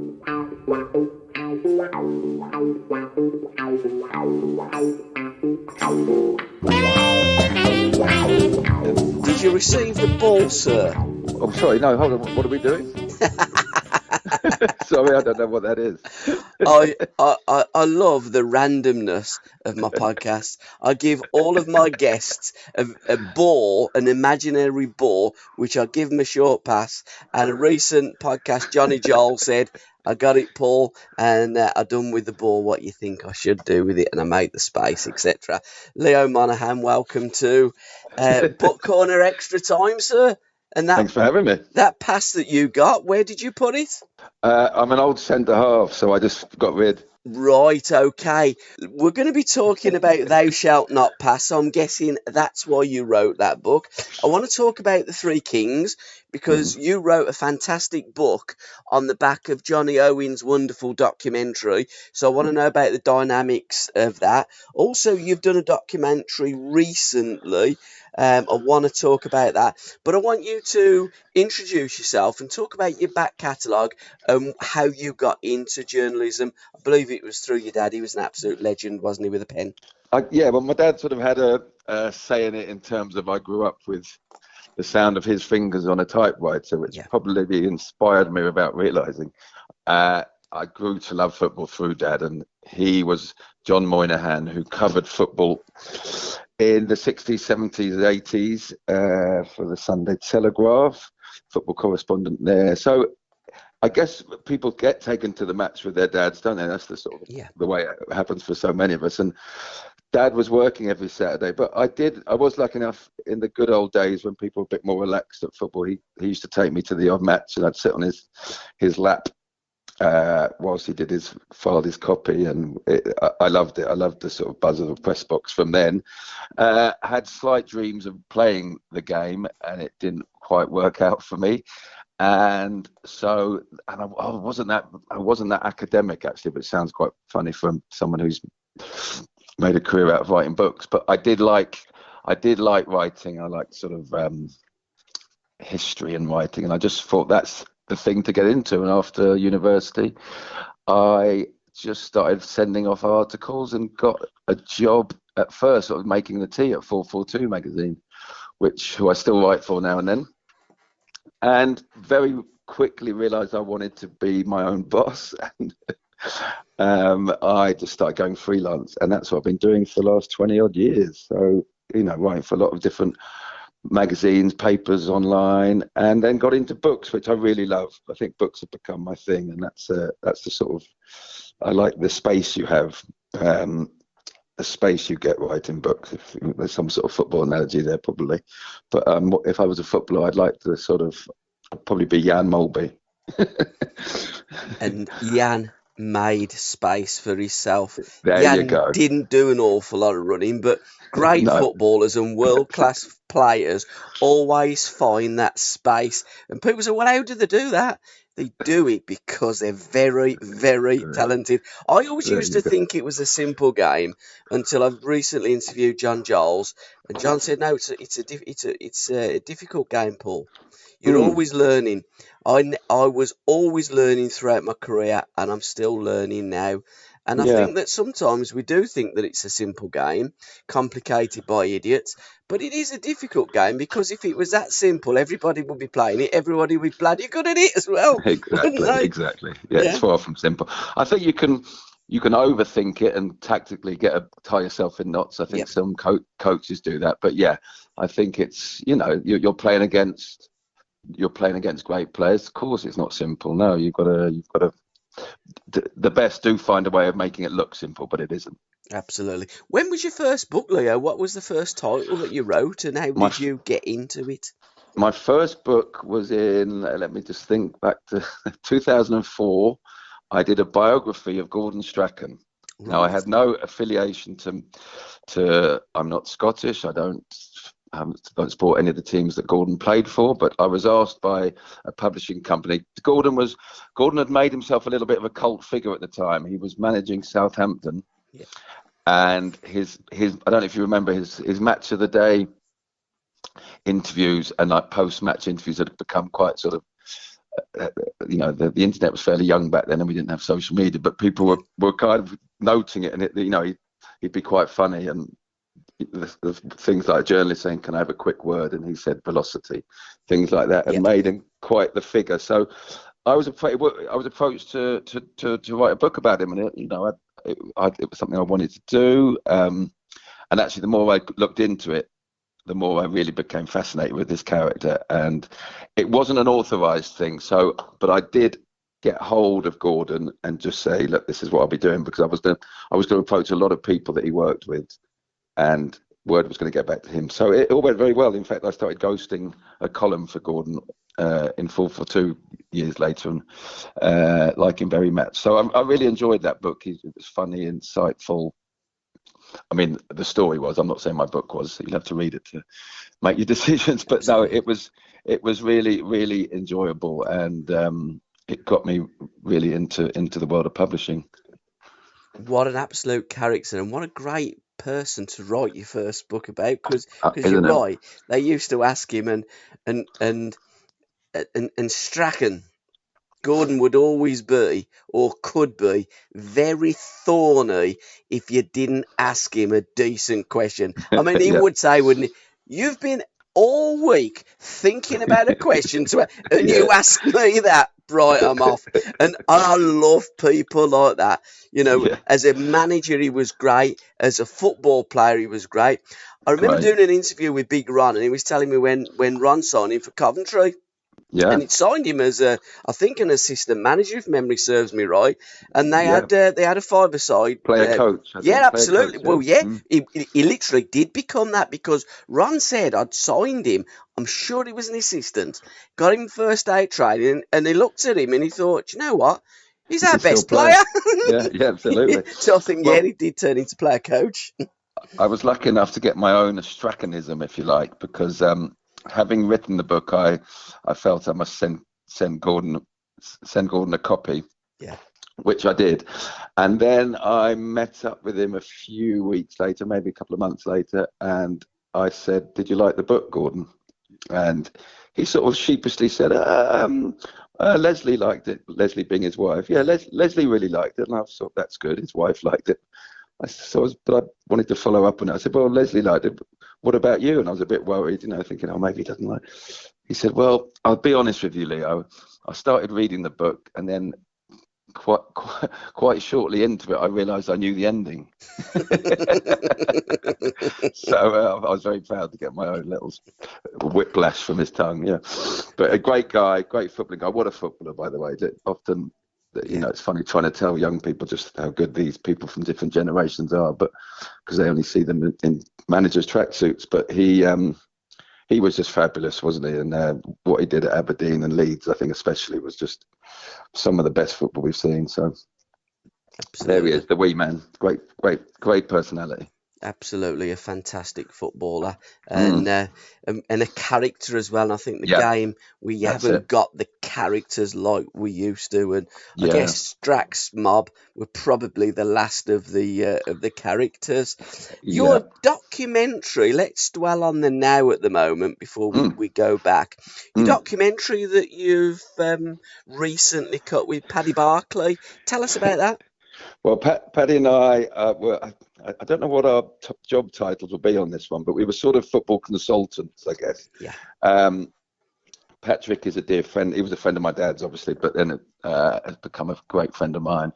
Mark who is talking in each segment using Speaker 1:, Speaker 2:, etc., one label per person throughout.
Speaker 1: Did you receive the ball, sir?
Speaker 2: Oh, sorry, no, hold on. What are we doing? Sorry, I don't know what that is.
Speaker 1: I love the randomness of my podcast. I give all of my guests a ball, an imaginary ball, which I give them a short pass. And a recent podcast, Johnny Joel said, I got it, Paul, and I done with the ball what you think I should do with it, and I made the space, etc. Leo Moynihan, welcome to Book Corner Extra Time, sir. And
Speaker 2: Thanks for having me.
Speaker 1: That pass that you got, where did you put it?
Speaker 2: I'm an old centre half, so I just got rid.
Speaker 1: Right, okay. We're going to be talking about Thou Shalt Not Pass, so I'm guessing that's why you wrote that book. I want to talk about the Three Kings because you wrote a fantastic book on the back of Johnny Owen's wonderful documentary. So I want to know about the dynamics of that. Also, you've done a documentary recently. I want to talk about that, but I want you to introduce yourself and talk about your back catalogue and how you got into journalism. I believe it was through your dad. He was an absolute legend, wasn't he, with a pen?
Speaker 2: Yeah, well, my dad sort of had a say in it in terms of I grew up with the sound of his fingers on a typewriter, which probably inspired me without realising. I grew to love football through Dad, and he was John Moynihan, who covered football in the 60s, 70s, 80s for the Sunday Telegraph, football correspondent there. So I guess people get taken to the match with their dads, don't they? That's the sort of the way it happens for so many of us. And Dad was working every Saturday, but I was lucky enough in the good old days when people were a bit more relaxed at football. He used to take me to the odd match, and I'd sit on his lap whilst he filed his copy, and I loved it. I loved the sort of buzz of the press box from then. Had slight dreams of playing the game, and it didn't quite work out for me. And so, I wasn't that academic actually, but it sounds quite funny from someone who's made a career out of writing books. But I did like writing. I liked sort of history and writing, and I just thought that's the thing to get into. And after university, I just started sending off articles and got a job at first, sort of making the tea at 442 magazine, who I still write for now and then. And very quickly realised I wanted to be my own boss, and I just started going freelance, and that's what I've been doing for the last 20 odd years. So, writing for a lot of different magazines, papers, online, and then got into books, which I really love. I think books have become my thing, and that's the sort of, I like the space you have, the space you get writing books. If there's some sort of football analogy there, probably, but if I was a footballer, I'd like to sort of probably be Jan Molby.
Speaker 1: And Jan made space for himself.
Speaker 2: There you go.
Speaker 1: Didn't do an awful lot of running, but great footballers and world-class players always find that space. And people say, well, how do they do that? They do it because they're very, very talented. I always used to think it was a simple game until I've recently interviewed John Giles, and John said, no, it's a difficult game, Paul. You're always learning. I was always learning throughout my career, and I'm still learning now. And I think that sometimes we do think that it's a simple game, complicated by idiots, but it is a difficult game, because if it was that simple, everybody would be playing it. Everybody would be bloody good at it as well.
Speaker 2: Exactly. Yeah, it's far from simple. I think you can overthink it and tactically tie yourself in knots. I think some coaches do that, but I think it's you're playing against great players. Of course, it's not simple. No, you've got to. The best do find a way of making it look simple, but it isn't.
Speaker 1: Absolutely. When was your first book, Leo? What was the first title that you wrote, and how did you get into it?
Speaker 2: My first book was in, let me just think back to 2004. I did a biography of Gordon Strachan. Right. Now, I had no affiliation to I'm not Scottish. I don't support any of the teams that Gordon played for, but I was asked by a publishing company. Gordon had made himself a little bit of a cult figure at the time. He was managing Southampton, and his I don't know if you remember his match of the day interviews and like post-match interviews had become quite sort of the internet was fairly young back then, and we didn't have social media, but people were kind of noting it, and he'd be quite funny, and the things like journalists saying, "Can I have a quick word?" and he said velocity, things like that, and made him quite the figure. So I was approached to write a book about him, and it was something I wanted to do. And actually, the more I looked into it, the more I really became fascinated with this character. And it wasn't an authorized thing, but I did get hold of Gordon and just say, look, this is what I'll be doing, because I was going to approach a lot of people that he worked with, and word was going to get back to him. So it all went very well. In fact, I started ghosting a column for Gordon in full for 2 years later, and like him very much. So I really enjoyed that book. It was funny, insightful. I mean, the story was, I'm not saying my book was, you'll have to read it to make your decisions, but no, it was really, really enjoyable, and it got me really into the world of publishing.
Speaker 1: What an absolute character, and what a great person to write your first book about, because you're right, they used to ask him, and Strachan, Gordon would always be, or could be, very thorny if you didn't ask him a decent question. I mean, he would say, wouldn't he, "You've been all week thinking about a question and you ask me that, right, I'm off." And I love people like that. As a manager, he was great. As a football player, he was great. I remember doing an interview with Big Ron, and he was telling me when Ron signed him for Coventry. Yeah. And it signed him as I think an assistant manager, if memory serves me right. And they had a five-a-side
Speaker 2: player coach.
Speaker 1: Absolutely. Coach, he literally did become that, because Ron said, I'd signed him. I'm sure he was an assistant. Got him first day training, and he looked at him and he thought, you know what? He's our best player.
Speaker 2: Yeah, absolutely.
Speaker 1: So I think he did turn into player coach.
Speaker 2: I was lucky enough to get my own Strachanism, if you like, because having written the book, I felt I must send Gordon a copy, which I did, and then I met up with him a few weeks later, maybe a couple of months later, and I said, "Did you like the book, Gordon?" And he sort of sheepishly said, "Leslie liked it." Leslie being his wife, Leslie really liked it, and I thought, that's good. His wife liked it. But I wanted to follow up on it. I said, "Well, Leslie liked it. What about you?" And I was a bit worried, thinking, maybe he doesn't like. He said, "Well, I'll be honest with you, Leo. I started reading the book, and then quite shortly into it, I realised I knew the ending." So I was very proud to get my own little whiplash from his tongue. Yeah, but a great guy, great footballing guy. What a footballer, by the way. Often, it's funny trying to tell young people just how good these people from different generations are, but because they only see them in managers' tracksuits. But he was just fabulous, wasn't he? And what he did at Aberdeen and Leeds, I think especially, was just some of the best football we've seen. So there he is, the wee man. Great personality.
Speaker 1: Absolutely, a fantastic footballer, and a character as well. And I think the game, we haven't got the characters like we used to. And I guess Strack's mob were probably the last of the characters. Your documentary, let's dwell on the now at the moment before we go back. Your documentary that you've recently cut with Paddy Barclay. Tell us about that.
Speaker 2: Well, Paddy and I I don't know what our job titles will be on this one, but we were sort of football consultants, I guess. Yeah. Patrick is a dear friend. He was a friend of my dad's, obviously, but then has become a great friend of mine.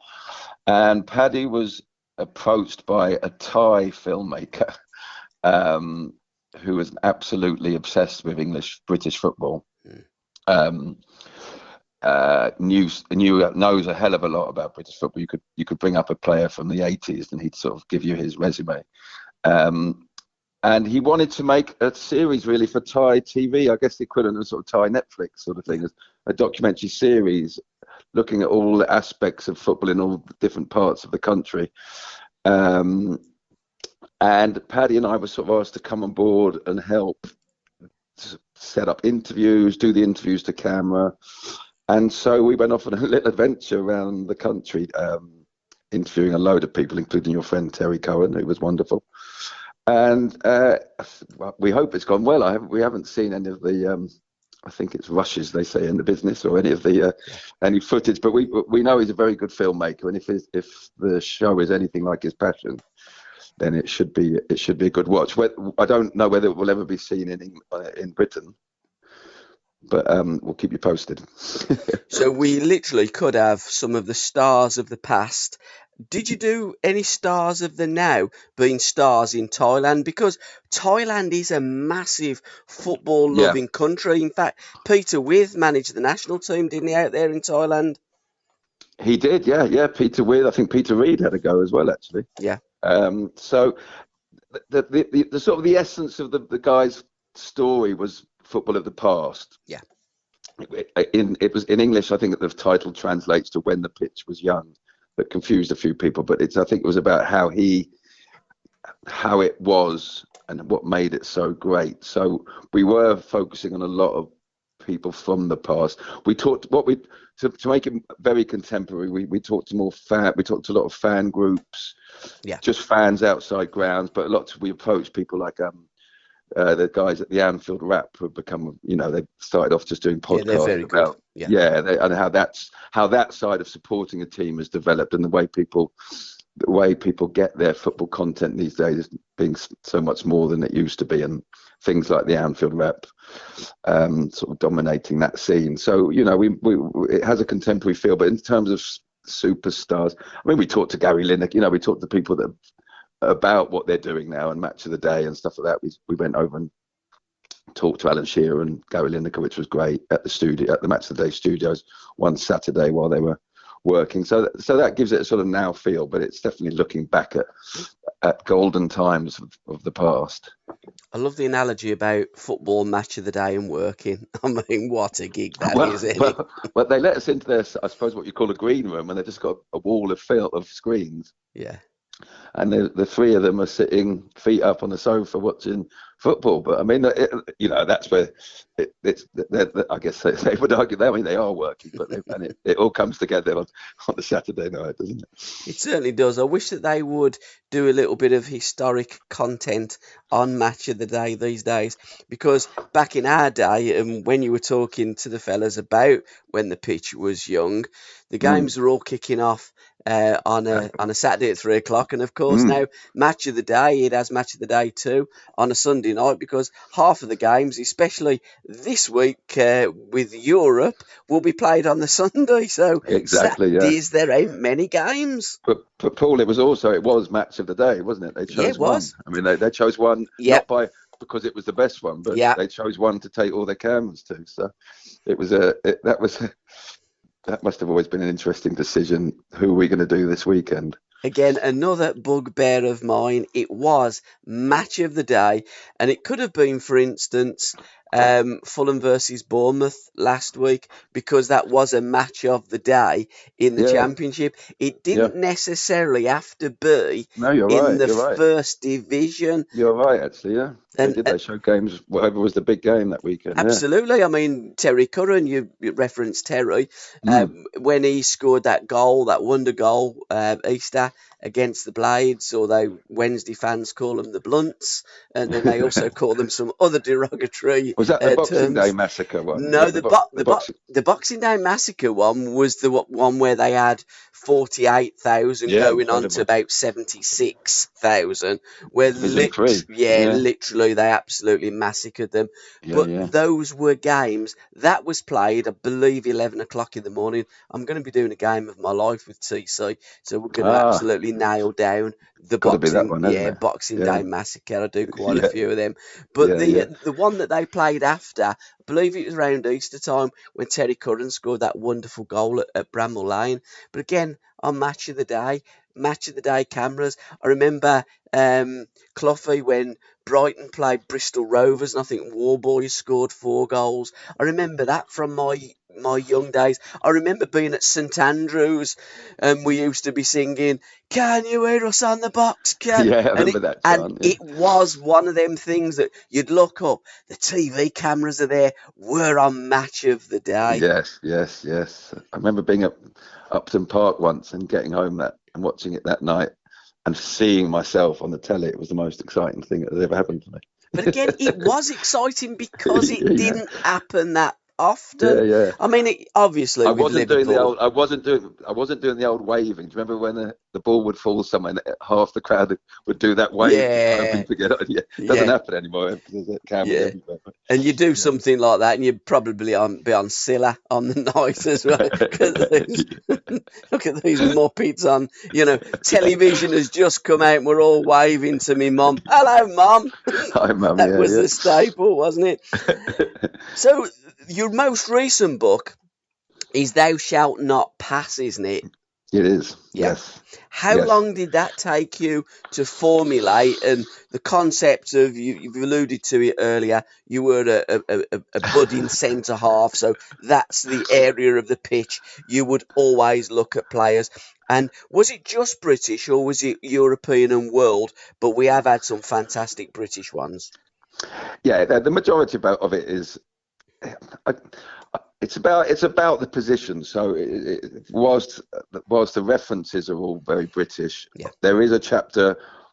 Speaker 2: And Paddy was approached by a Thai filmmaker who was absolutely obsessed with British football. Knows a hell of a lot about British football. You could bring up a player from the 80s and he'd sort of give you his resume. And he wanted to make a series really for Thai TV, I guess the equivalent of sort of Thai Netflix sort of thing, a documentary series looking at all the aspects of football in all different parts of the country. And Paddy and I were sort of asked to come on board and help set up interviews, do the interviews to camera. And so we went off on a little adventure around the country, interviewing a load of people, including your friend Terry Cohen, who was wonderful. And we hope it's gone well. We haven't seen any of the I think it's rushes, they say in the business, or any of the any footage. But we know he's a very good filmmaker, and if the show is anything like his passion, then it should be a good watch. I don't know whether it will ever be seen in Britain, but we'll keep you posted.
Speaker 1: So we literally could have some of the stars of the past. Did you do any stars of the now being stars in Thailand? Because Thailand is a massive football-loving country. In fact, Peter With managed the national team, didn't he, out there in Thailand?
Speaker 2: He did, yeah. Peter With, I think Peter Reid had a go as well, actually.
Speaker 1: Yeah.
Speaker 2: So the sort of the essence of the guy's story was football of the past.
Speaker 1: Yeah.
Speaker 2: It was in English. I think that the title translates to When the Pitch Was Young. That confused a few people, but I think it was about how it was and what made it so great. So we were focusing on a lot of people from the past. We talked to make it very contemporary. We talked to we talked to a lot of fan groups, just fans outside grounds, but we approached people like the guys at the Anfield Rap who have become, they started off just doing podcasts
Speaker 1: they're very
Speaker 2: about
Speaker 1: good.
Speaker 2: And how that side of supporting a team has developed, and the way people get their football content these days being so much more than it used to be, and things like the Anfield Rap sort of dominating that scene. So it has a contemporary feel, but in terms of superstars, I mean, we talked to Gary Lineker, we talked to people that about what they're doing now and Match of the Day and stuff like that. We went over and talked to Alan Shearer and Gary Lineker, which was great, at the Match of the Day studios one Saturday while they were working. So that gives it a sort of now feel, but it's definitely looking back at golden times of the past.
Speaker 1: I love the analogy about football, Match of the Day and working. I mean, what a gig that is, isn't it?
Speaker 2: Well, they let us into their, I suppose, what you call a green room, and they've just got a wall of screens.
Speaker 1: Yeah.
Speaker 2: And the three of them are sitting feet up on the sofa watching football. But I mean, that's where I guess they would argue that. I mean, they are working, but it all comes together on the Saturday night, doesn't it?
Speaker 1: It certainly does. I wish that they would do a little bit of historic content on Match of the Day these days, because back in our day, and when you were talking to the fellas about When the Pitch Was Young, the games were all kicking off on a Saturday at 3:00, and of course now Match of the Day, it has Match of the Day too on a Sunday night, because half of the games, especially this week with Europe, will be played on the Sunday. So
Speaker 2: exactly,
Speaker 1: Saturdays there ain't many games.
Speaker 2: But Paul, it was Match of the Day, wasn't it? They chose one. I mean, they chose one not because it was the best one, but they chose one to take all their cameras to. So it was that must have always been an interesting decision. Who are we going to do this weekend?
Speaker 1: Again, another bugbear of mine. It was Match of the Day, and it could have been, for instance, Fulham versus Bournemouth last week, because that was a match of the day in the Championship. It didn't necessarily have to be in the first division.
Speaker 2: You're right, actually, yeah. They showed games, whatever was the big game that weekend.
Speaker 1: Absolutely. I mean, Terry Curran, you referenced Terry, when he scored that goal, that wonder goal, Easter, against the Blades, although Wednesday fans call them the Blunts, and then they also call them some other derogatory
Speaker 2: Was that the Boxing Day Massacre one?
Speaker 1: No, the Boxing Day Massacre one was the one where they had 48,000 going on to about 76,000, where literally they absolutely massacred them. Those were games that was played, I believe, 11 o'clock in the morning. I'm going to be doing a game of my life with TC, so we're going to absolutely nail down the Boxing Day Massacre. I do quite a few of them, but the one that they played after, I believe it was around Easter time, when Terry Curran scored that wonderful goal at Bramall Lane. But again, on Match of the Day cameras, I remember Cloughy when Brighton played Bristol Rovers, and I think Warboys scored 4 goals. I remember that from my young days. I remember being at St Andrews, and we used to be singing, "Can you hear us on the box?"
Speaker 2: I remember that chant,
Speaker 1: it was one of them things that you'd look up, the TV cameras are there, we're on Match of the Day.
Speaker 2: Yes. I remember being at Upton Park once and getting home and watching it that night and seeing myself on the telly. It was the most exciting thing that had ever happened to me.
Speaker 1: But again, it was exciting because it didn't happen that often.
Speaker 2: Yeah, yeah.
Speaker 1: I mean, obviously with Liverpool,
Speaker 2: I wasn't doing the old waving. Do you remember when the ball would fall somewhere and half the crowd would do that wave?
Speaker 1: yeah,
Speaker 2: Hoping to get on? Yeah, it doesn't
Speaker 1: yeah,
Speaker 2: happen anymore. There's a camera
Speaker 1: yeah.
Speaker 2: everywhere.
Speaker 1: And you do something like that, and you'd probably be on Silla on the night as well. Look at these muppets on. Television has just come out, and we're all waving to me mum. Hello, mum.
Speaker 2: Hi, mum.
Speaker 1: That
Speaker 2: Yeah,
Speaker 1: was
Speaker 2: yeah.
Speaker 1: the staple, wasn't it? So your most recent book is Thou Shalt Not Pass, isn't it?
Speaker 2: It is.
Speaker 1: Yeah.
Speaker 2: Yes.
Speaker 1: How long did that take you to formulate? And the concept of, you've alluded to it earlier, you were a budding centre half, so that's the area of the pitch you would always look at players. And was it just British, or was it European and world? But we have had some fantastic British ones.
Speaker 2: Yeah, the majority of it is. It's about the position. So whilst the references are all very British, there is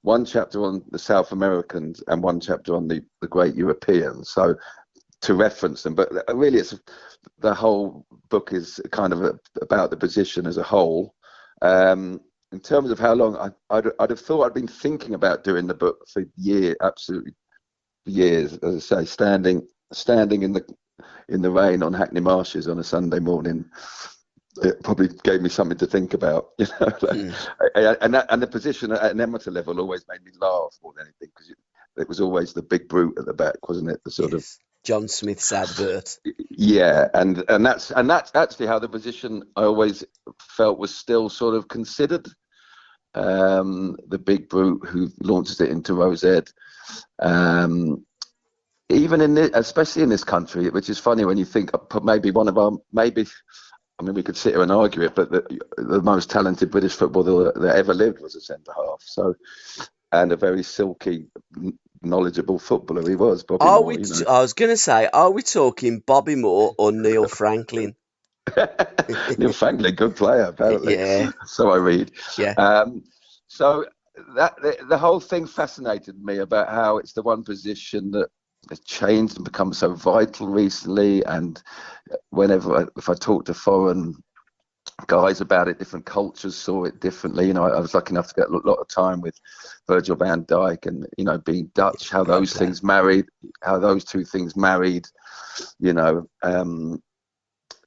Speaker 2: one chapter on the South Americans and one chapter on the great Europeans. So to reference them, but really the whole book is kind of about the position as a whole. In terms of how long, I'd have thought I'd been thinking about doing the book for absolutely years. As I say, standing in the rain on Hackney Marshes on a Sunday morning, it probably gave me something to think about, and the position at an amateur level always made me laugh more than anything, because it was always the big brute at the back, wasn't it? The sort of
Speaker 1: John Smith's advert.
Speaker 2: Yeah, and that's actually how the position I always felt was still sort of considered. The big brute who launches it into Rosette. Even especially in this country, which is funny when you think maybe I mean, we could sit here and argue it, but the most talented British footballer that ever lived was a centre half. So, and a very silky, knowledgeable footballer he was. Bobby Moore,
Speaker 1: I was going to say, are we talking Bobby Moore or Neil Franklin?
Speaker 2: Neil Franklin, good player, apparently.
Speaker 1: Yeah.
Speaker 2: So I read.
Speaker 1: Yeah.
Speaker 2: So that the whole thing fascinated me about how it's the one position that has changed and become so vital recently. And if I talk to foreign guys about it, different cultures saw it differently. I was lucky enough to get a lot of time with Virgil van Dijk, and being Dutch, how those two things married,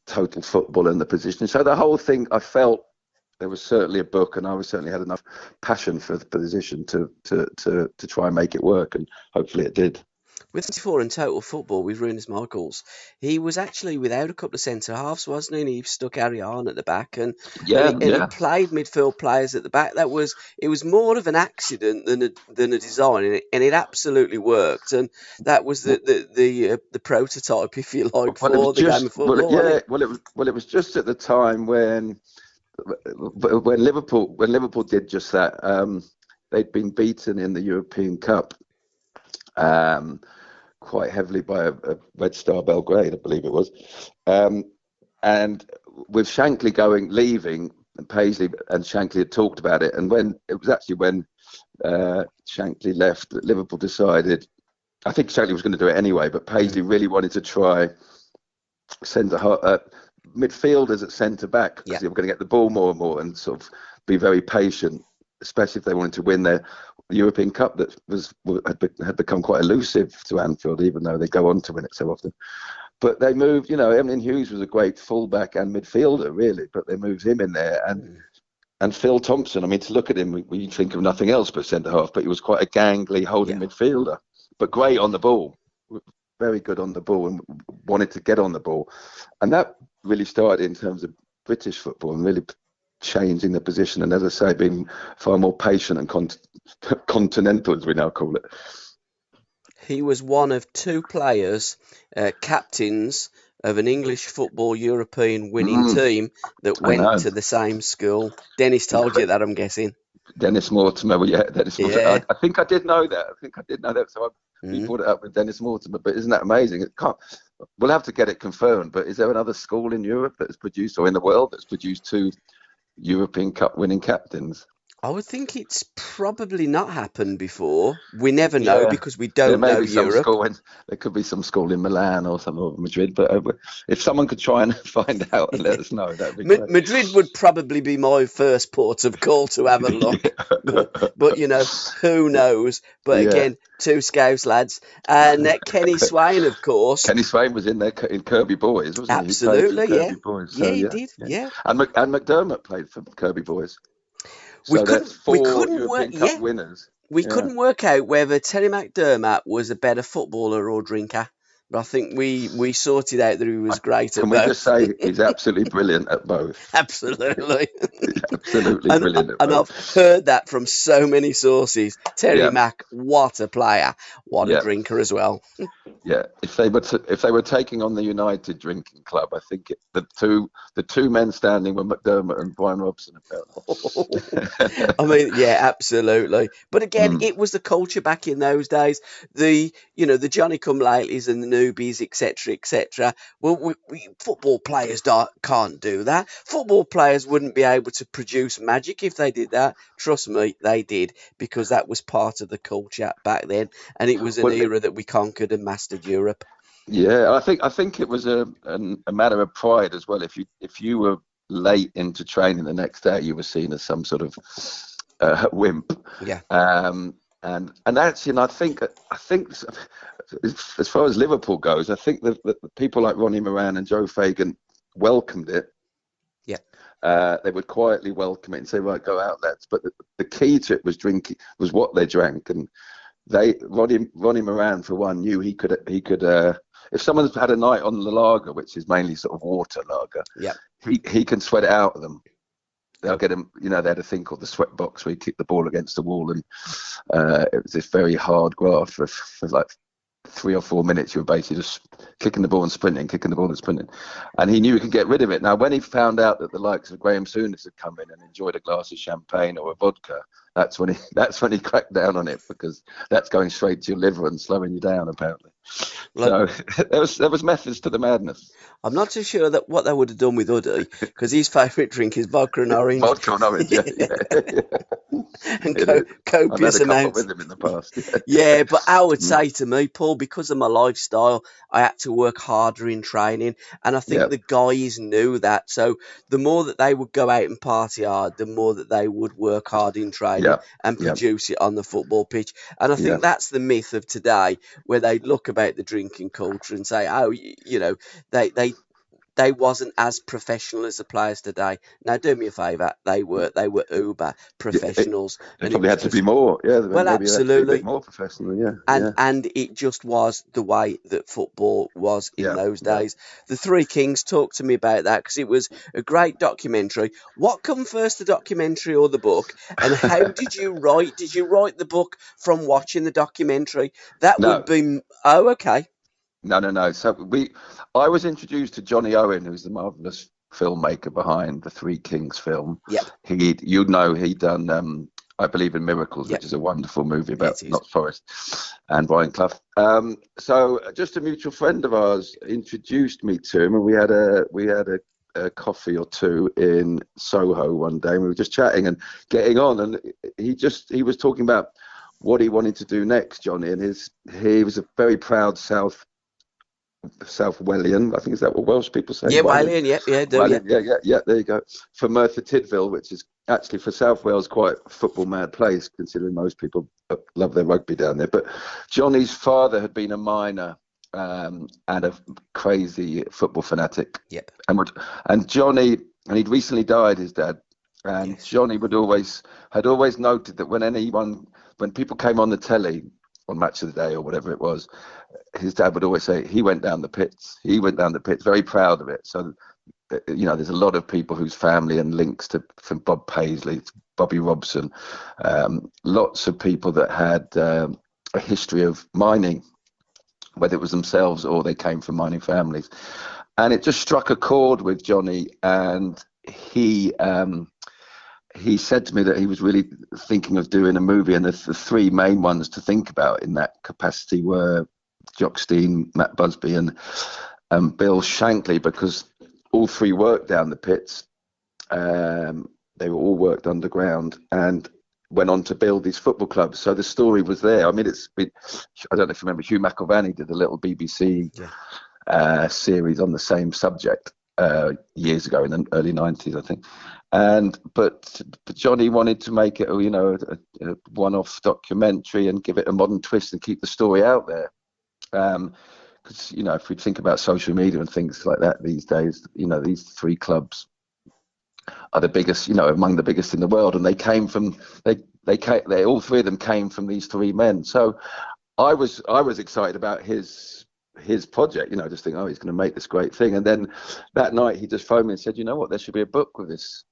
Speaker 2: total football and the position. So the whole thing, I felt there was certainly a book, and I certainly had enough passion for the position to try and make it work, and hopefully it did.
Speaker 1: With 24 and Total Football with Runas Michaels, he was actually without a couple of centre halves, wasn't he? And he stuck Harry Hahn at the back, and he played midfield players at the back. It was more of an accident than a design, and it absolutely worked. And that was the prototype, if you like, for the game of football.
Speaker 2: It was just at the time when Liverpool did just that. They'd been beaten in the European Cup. Quite heavily by a Red Star Belgrade, I believe it was, and with Shankly leaving, and Paisley and Shankly had talked about it, and when Shankly left, Liverpool decided, I think Shankly was going to do it anyway, but Paisley really wanted to try midfielders at centre back, because they were going to get the ball more and more and sort of be very patient, especially if they wanted to win the European Cup that had become quite elusive to Anfield, even though they go on to win it so often. But they moved, Emlyn Hughes was a great fullback and midfielder, really, but they moved him in there. And Phil Thompson, I mean, to look at him, we think of nothing else but centre-half, but he was quite a gangly holding midfielder, but great on the ball, very good on the ball, and wanted to get on the ball. And that really started in terms of British football and really changing the position, and as I say, being far more patient and continental, as we now call it.
Speaker 1: He was one of two players, captains of an English football European winning team that went to the same school. Dennis told you that, I'm guessing.
Speaker 2: Dennis Mortimer, Dennis Mortimer.
Speaker 1: Yeah.
Speaker 2: I think I did know that. So we brought it up with Dennis Mortimer. But isn't that amazing? We'll have to get it confirmed. But is there another school in Europe that's produced, or in the world that's produced two European Cup winning captains?
Speaker 1: I would think it's probably not happened before. We never know
Speaker 2: Yeah,
Speaker 1: because we
Speaker 2: there
Speaker 1: don't
Speaker 2: may
Speaker 1: know
Speaker 2: be some
Speaker 1: Europe.
Speaker 2: school in there could be some school in Milan or some or Madrid, but if someone could try and find out and let us know, that'd be great.
Speaker 1: Madrid would probably be my first port of call to have a look, but who knows? But
Speaker 2: Yeah,
Speaker 1: again, two Scouse lads, and Kenny Swain, of course.
Speaker 2: Kenny Swain was in there in Kirby Boys, wasn't he? He played for
Speaker 1: Absolutely, yeah,
Speaker 2: Kirby Boys,
Speaker 1: yeah,
Speaker 2: so
Speaker 1: he
Speaker 2: yeah,
Speaker 1: did,
Speaker 2: yeah.
Speaker 1: yeah.
Speaker 2: And McDermott played for Kirby Boys,
Speaker 1: We
Speaker 2: so that's
Speaker 1: couldn't, we
Speaker 2: four
Speaker 1: couldn't work,
Speaker 2: European Cup
Speaker 1: yeah,
Speaker 2: winners.
Speaker 1: we
Speaker 2: Yeah.
Speaker 1: couldn't work out whether Terry McDermott was a better footballer or drinker, but I think we sorted out that he was great at
Speaker 2: Can we just
Speaker 1: both.
Speaker 2: say he's absolutely brilliant at both?
Speaker 1: Absolutely.
Speaker 2: Absolutely
Speaker 1: and
Speaker 2: brilliant at
Speaker 1: and I've
Speaker 2: both.
Speaker 1: heard that from so many sources. Terry
Speaker 2: Yeah,
Speaker 1: Mack, what a player, what a
Speaker 2: yeah.
Speaker 1: drinker as well.
Speaker 2: Yeah, if they were taking on the United drinking club, I think the two men standing were McDermott and Brian Robson apparently.
Speaker 1: I mean, yeah, absolutely. But again,
Speaker 2: Mm.
Speaker 1: it was the culture back in those days. The Johnny Come Latelys and the newbies, etc., etc. Well, football players can't do that. Football players wouldn't be able to produce magic if they did that. Trust me, they did because that was part of the culture back then, and it was an
Speaker 2: Well,
Speaker 1: era that we conquered and mastered Europe.
Speaker 2: yeah, I think it was a matter of pride as well. If you were late into training the next day, you were seen as some sort of wimp.
Speaker 1: Yeah.
Speaker 2: And actually, and I think as far as Liverpool goes, I think that the people like Ronnie Moran and Joe Fagan welcomed it.
Speaker 1: Yeah.
Speaker 2: They would quietly welcome it and say, "Right, go out, lads." But the key to it was drinking, was what they drank, and Ronnie Moran for one knew he could if someone's had a night on the lager, which is mainly sort of water lager,
Speaker 1: Yeah.
Speaker 2: he can sweat it out of them. They'll get him. They had a thing called the sweat box where you kick the ball against the wall, and it was this very hard graft for like 3 or 4 minutes. You were basically just kicking the ball and sprinting, kicking the ball and sprinting, and he knew he could get rid of it. Now, when he found out that the likes of Graham Souness had come in and enjoyed a glass of champagne or a vodka, that's when he cracked down on it, because that's going straight to your liver and slowing you down apparently.
Speaker 1: Well,
Speaker 2: So there was methods to the madness.
Speaker 1: I'm not too sure that what they would have done with Uddy, because his favourite drink is vodka and orange.
Speaker 2: Vodka and orange, yeah.
Speaker 1: And
Speaker 2: It is. I've had
Speaker 1: copious
Speaker 2: a couple
Speaker 1: amounts.
Speaker 2: with him in the past. Yeah.
Speaker 1: Yeah, but I would
Speaker 2: Mm.
Speaker 1: say to me, Paul, because of my lifestyle, I had to work harder in training. And I think
Speaker 2: Yeah,
Speaker 1: the guys knew that. So the more that they would go out and party hard, the more that they would work hard in training
Speaker 2: yeah,
Speaker 1: and
Speaker 2: yeah,
Speaker 1: produce it on the football pitch. And I
Speaker 2: yeah.
Speaker 1: think that's the myth of today, where they look about the drinking culture and say, oh, they wasn't as professional as the players today. Now, do me a favour, they were uber
Speaker 2: Yeah,
Speaker 1: professionals,
Speaker 2: they
Speaker 1: and it
Speaker 2: probably
Speaker 1: was
Speaker 2: had to be
Speaker 1: just
Speaker 2: more. Yeah,
Speaker 1: well,
Speaker 2: maybe they had to be a bit
Speaker 1: absolutely,
Speaker 2: more professional. Yeah,
Speaker 1: and
Speaker 2: yeah,
Speaker 1: and it just was the way that football was in
Speaker 2: yeah,
Speaker 1: those
Speaker 2: yeah.
Speaker 1: days. The Three Kings, talk to me about that, because it was a great documentary. What come first, the documentary or the book? And how did you write? Did you write the book from watching the documentary? That would
Speaker 2: No,
Speaker 1: be okay.
Speaker 2: no. I was introduced to Johnny Owen, who's the marvelous filmmaker behind the Three Kings film.
Speaker 1: Yep,
Speaker 2: He'd done I Believe in Miracles,
Speaker 1: yep,
Speaker 2: which is a wonderful movie about
Speaker 1: it is.
Speaker 2: Notts Forest and Brian Clough. So just a mutual friend of ours introduced me to him, and we had a coffee or two in Soho one day, and we were just chatting and getting on, and he was talking about what he wanted to do next, Johnny, and he was a very proud South Wellian. I think, is that what Welsh people say?
Speaker 1: Yeah,
Speaker 2: Wellian.
Speaker 1: Walian, yeah, do, yeah.
Speaker 2: Wellian, yeah. There you go. For Merthyr Tydfil, which is actually for South Wales quite a football mad place, considering most people love their rugby down there. But Johnny's father had been a miner and a crazy football fanatic.
Speaker 1: Yep.
Speaker 2: And Johnny, and he'd recently died, his dad. And
Speaker 1: Yes.
Speaker 2: Johnny had always noted that when people came on the telly on Match of the Day or whatever it was, his dad would always say he went down the pits. He went down the pits, very proud of it. So, there's a lot of people whose family and links from Bob Paisley to Bobby Robson, lots of people that had a history of mining, whether it was themselves or they came from mining families. And it just struck a chord with Johnny, and he said to me that he was really thinking of doing a movie, and the three main ones to think about in that capacity were Jock Stein, Matt Busby, and Bill Shankly, because all three worked down the pits. They were all worked underground and went on to build these football clubs. So the story was there. I mean, I don't know if you remember, Hugh McIlvanney did a little BBC series on the same subject years ago in the early 90s, I think. But Johnny wanted to make it, a one-off documentary and give it a modern twist and keep the story out there. Because, if we think about social media and things like that these days, these three clubs are the biggest, among the biggest in the world, and they all three of them came from these three men. So I was excited about his project, just thinking, oh, he's going to make this great thing. And then that night he just phoned me and said, you know what, there should be a book with this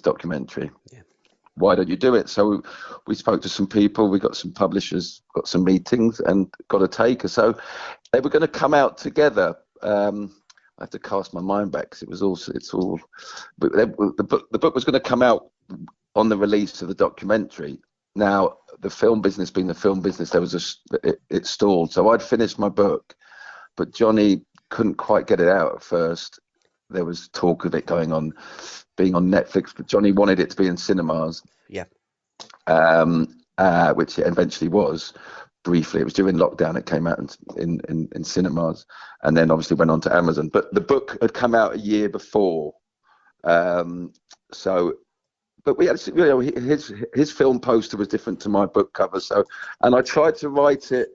Speaker 2: documentary. Yeah. Why don't you do it? So we spoke to some people, we got some publishers, got some meetings, and got a taker. So they were going to come out together. I have to cast my mind back because but the book was going to come out on the release of the documentary. Now, the film business being the film business, it stalled. So I'd finished my book, but Johnny couldn't quite get it out at first. There was talk of it being on Netflix, but Johnny wanted it to be in cinemas.
Speaker 1: Yeah.
Speaker 2: Which it eventually was. Briefly, it was during lockdown. It came out in cinemas, and then obviously went on to Amazon. But the book had come out a year before, but we had, his film poster was different to my book cover. So, and I tried to write it.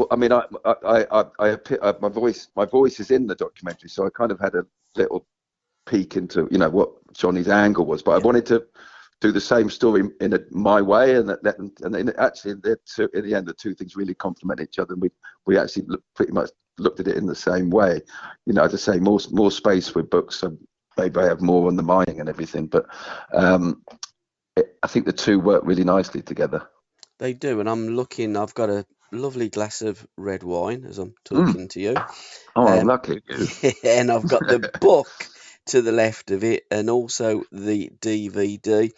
Speaker 2: I mean, my voice is in the documentary, so I kind of had a little peek into what Johnny's angle was, but I wanted to do the same story in my way, and then actually in the end the two things really complement each other, and we actually pretty much looked at it in the same way. As I say, more space with books, so they have more on the mining and everything, but I think the two work really nicely together.
Speaker 1: They do, and I've got a lovely glass of red wine as I'm talking to you.
Speaker 2: Oh, lucky.
Speaker 1: And I've got the book to the left of it, and also the DVD.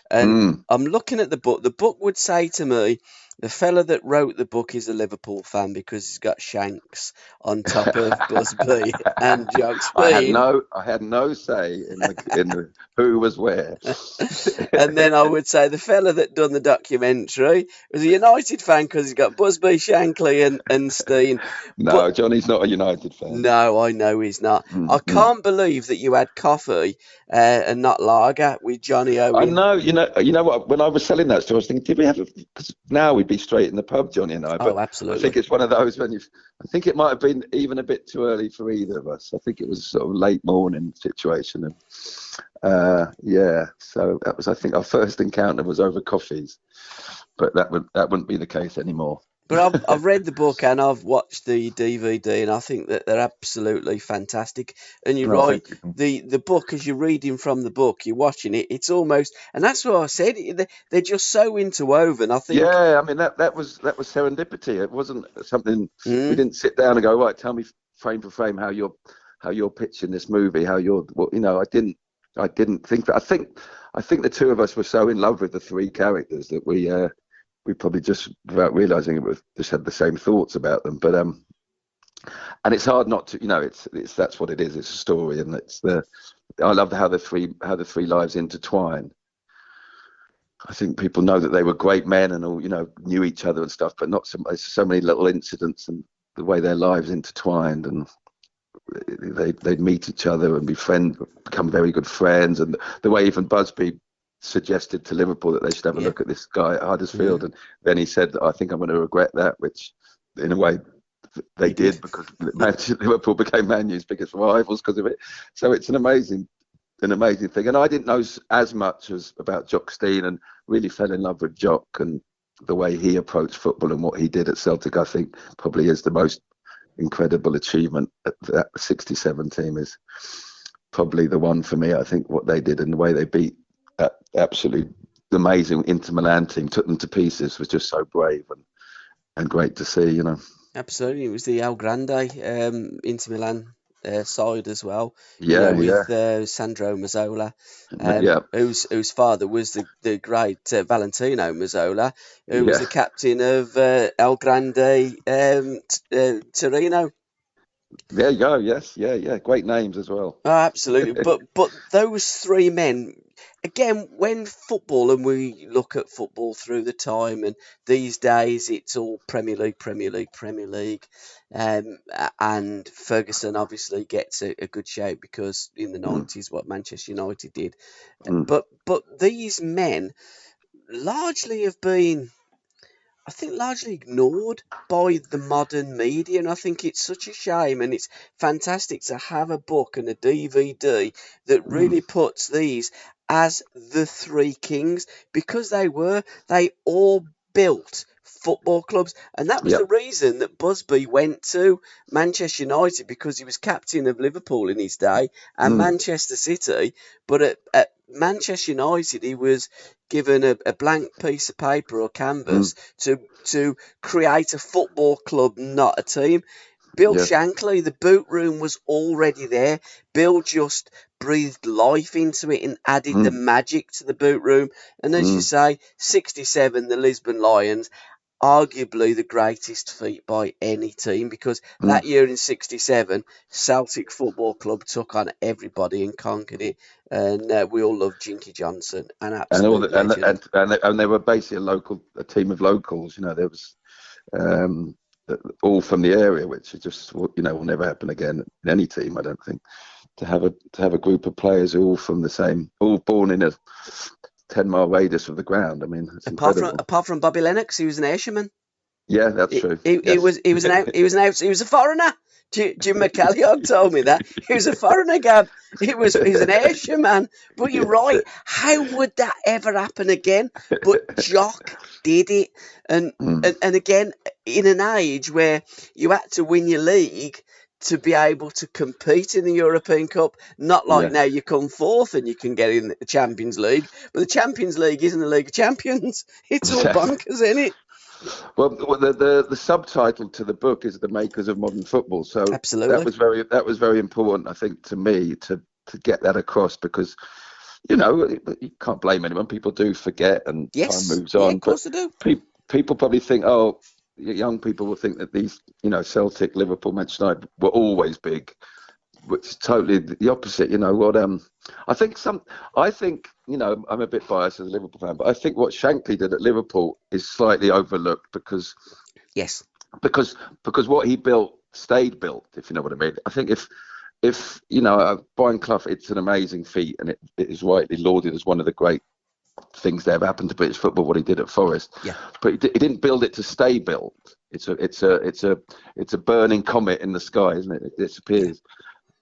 Speaker 1: And I'm looking at the book. The book would say to me, the fella that wrote the book is a Liverpool fan because he's got Shanks on top of Busby and Jokes.
Speaker 2: I had no say in the who was where.
Speaker 1: And then I would say the fella that done the documentary was a United fan because he's got Busby, Shankly, and Steen.
Speaker 2: No, Johnny's not a United fan.
Speaker 1: No, I know he's not. I can't believe that you had coffee and not lager with Johnny Owen.
Speaker 2: I know. You know what? When I was selling that story, I was thinking, did we have because now we'd be straight in the pub, Johnny and I. But
Speaker 1: absolutely.
Speaker 2: I think it's one of those I think it might have been even a bit too early for either of us. I think it was sort of late morning situation, and so that was, I think, our first encounter was over coffees, but that wouldn't be the case anymore.
Speaker 1: But I've read the book and I've watched the DVD, and I think that they're absolutely fantastic. And you're right, the book, as you're reading from the book, you're watching it, it's almost, and that's what I said, they're just so interwoven. I think.
Speaker 2: Yeah, I mean that was serendipity. It wasn't something we didn't sit down and go, right, tell me frame for frame how you're pitching this movie, I didn't think that. I think the two of us were so in love with the three characters that we probably just, without realizing it, just had the same thoughts about them. But and it's hard not to, it's that's what it is. It's a story, and I love how the three lives intertwine. I think people know that they were great men and all, knew each other and stuff, but not so many little incidents and the way their lives intertwined, and they'd meet each other and become very good friends, and the way even Busby suggested to Liverpool that they should have a look at this guy at Huddersfield, and then he said, I think I'm going to regret that, which in a way they did, because Liverpool became Man U's biggest rivals because of it. So it's an amazing thing, and I didn't know as much as about Jock Stein, and really fell in love with Jock and the way he approached football and what he did at Celtic. I think probably is the most incredible achievement. That 67 team is probably the one for me. I think what they did and the way they beat that absolutely amazing Inter Milan team, took them to pieces, was just so brave and great to see,
Speaker 1: Absolutely. It was the El Grande Inter Milan side as well. With Sandro Mazzola, whose father was the great Valentino Mazzola, who was the captain of El Grande Torino.
Speaker 2: There you go. Yes, yeah, great names as well.
Speaker 1: Oh, absolutely. but those three men, again, when football, and we look at football through the time, and these days it's all Premier League, Premier League, Premier League, and Ferguson obviously gets a good shape because in the 90s what Manchester United did, but these men largely have been, I think, largely ignored by the modern media, and I think it's such a shame. And it's fantastic to have a book and a DVD that really puts these as the three kings, because they all built football clubs, and that was the reason that Busby went to Manchester United, because he was captain of Liverpool in his day and Manchester City. But at Manchester United, he was given a blank piece of paper or canvas to create a football club, not a team. Bill Shankly, the boot room was already there. Bill just breathed life into it and added the magic to the boot room. And as you say, 67, the Lisbon Lions, arguably the greatest feat by any team, because that year in 67, Celtic Football Club took on everybody and conquered it. And we all love Jinky Johnson, an absolute legend.
Speaker 2: And they were basically a team of locals. You know, there was all from the area, which is just, you know, will never happen again in any team, I don't think. To have a group of players who are all from the same, all born in a 10-mile radius of the ground. I mean, it's
Speaker 1: apart from Bobby Lennox, he was an Ayrshire.
Speaker 2: Yeah, that's true.
Speaker 1: He was a foreigner. Jim McCalliog told me that he was a foreigner, Gab. He was an Ayrshire man. But you're right. How would that ever happen again? But Jock did it, and again, in an age where you had to win your league to be able to compete in the European Cup. Not like now you come fourth and you can get in the Champions League. But the Champions League isn't the League of Champions. It's all bonkers, isn't it?
Speaker 2: Well, the subtitle to the book is "The Makers of Modern Football." So
Speaker 1: absolutely,
Speaker 2: that was very important, I think, to me to get that across, because, you know, you can't blame anyone. People do forget, and time moves on.
Speaker 1: Yeah, of course they do.
Speaker 2: People probably think, young people will think that these, you know, Celtic, Liverpool, Manchester United were always big, which is totally the opposite. You know what? I think, you know, I'm a bit biased as a Liverpool fan, but I think what Shankly did at Liverpool is slightly overlooked, because what he built stayed built, if you know what I mean. I think if you know, Brian Clough, it's an amazing feat, and it is rightly lauded as one of the great things that ever happened to British football, what he did at Forest. But he didn't build it to stay built. It's a burning comet in the sky, isn't it? It disappears.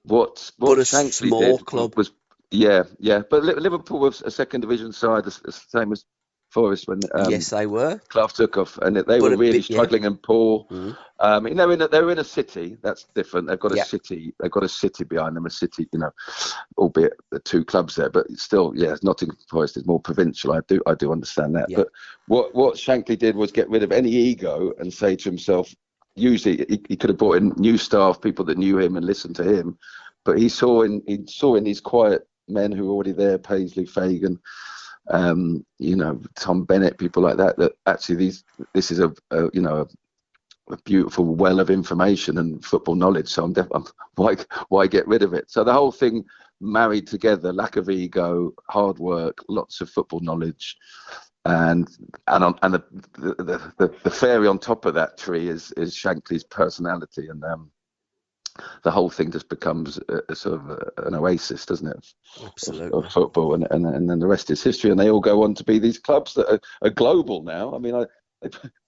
Speaker 2: What Shankly
Speaker 1: small
Speaker 2: did
Speaker 1: club
Speaker 2: was but Liverpool was a second division side, the same as Forest when
Speaker 1: yes, they were.
Speaker 2: Clough took off, and they were really struggling and poor. They were in a city. That's different. They've got a city. They've got a city behind them. A city, you know, albeit the two clubs there, but still, Nottingham Forest is more provincial. I do understand that. But what Shankly did was get rid of any ego and say to himself, usually he could have brought in new staff, people that knew him and listened to him, but he saw in these quiet men who were already there, Paisley, Fagan, you know, Tom Bennett, people like that actually this is a beautiful well of information and football knowledge. So why get rid of it? So the whole thing married together: lack of ego, hard work, lots of football knowledge, and the fairy on top of that tree is Shankly's personality, and the whole thing just becomes a sort of an oasis, doesn't it?
Speaker 1: Absolutely.
Speaker 2: Of football, and then the rest is history. And they all go on to be these clubs that are global now. I mean,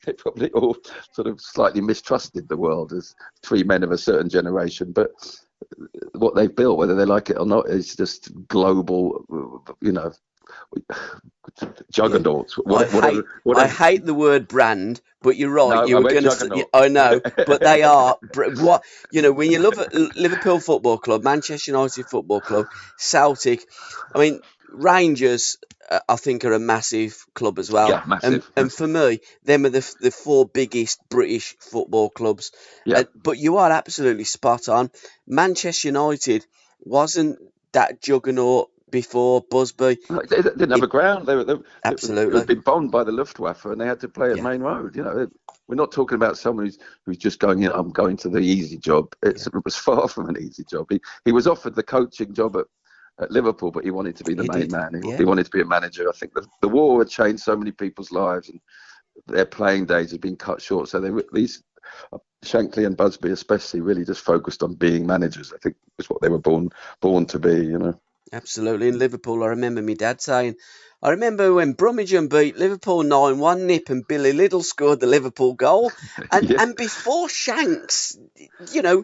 Speaker 2: they probably all sort of slightly mistrusted the world as three men of a certain generation, but what they've built, whether they like it or not, is just global, you know, juggernauts.
Speaker 1: I hate the word brand, but you're right.
Speaker 2: No,
Speaker 1: you were going to. I know, but they are. What, you know, when you look at Liverpool Football Club, Manchester United Football Club, Celtic. I mean, Rangers, I think, are a massive club as well.
Speaker 2: Yeah, massive.
Speaker 1: And for me, them are the four biggest British football clubs.
Speaker 2: Yeah.
Speaker 1: But you are absolutely spot on. Manchester United wasn't that juggernaut before Busby.
Speaker 2: They didn't have a ground. They
Speaker 1: absolutely
Speaker 2: they'd been bombed by the Luftwaffe, and they had to play at Main Road. You know, we're not talking about someone who's just going, I'm going to the easy job. It was far from an easy job. He was offered the coaching job at Liverpool, but he wanted to be the
Speaker 1: He
Speaker 2: main
Speaker 1: did,
Speaker 2: man.
Speaker 1: yeah.
Speaker 2: He wanted to be a manager. I think the war had changed so many people's lives, and their playing days had been cut short. So these Shankly and Busby especially really just focused on being managers. I think was what they were born to be, you know.
Speaker 1: Absolutely. In Liverpool, I remember my dad saying, I remember when Brummagem beat Liverpool 9-1 nip and Billy Liddell scored the Liverpool goal. And
Speaker 2: Yeah.
Speaker 1: and before Shanks, there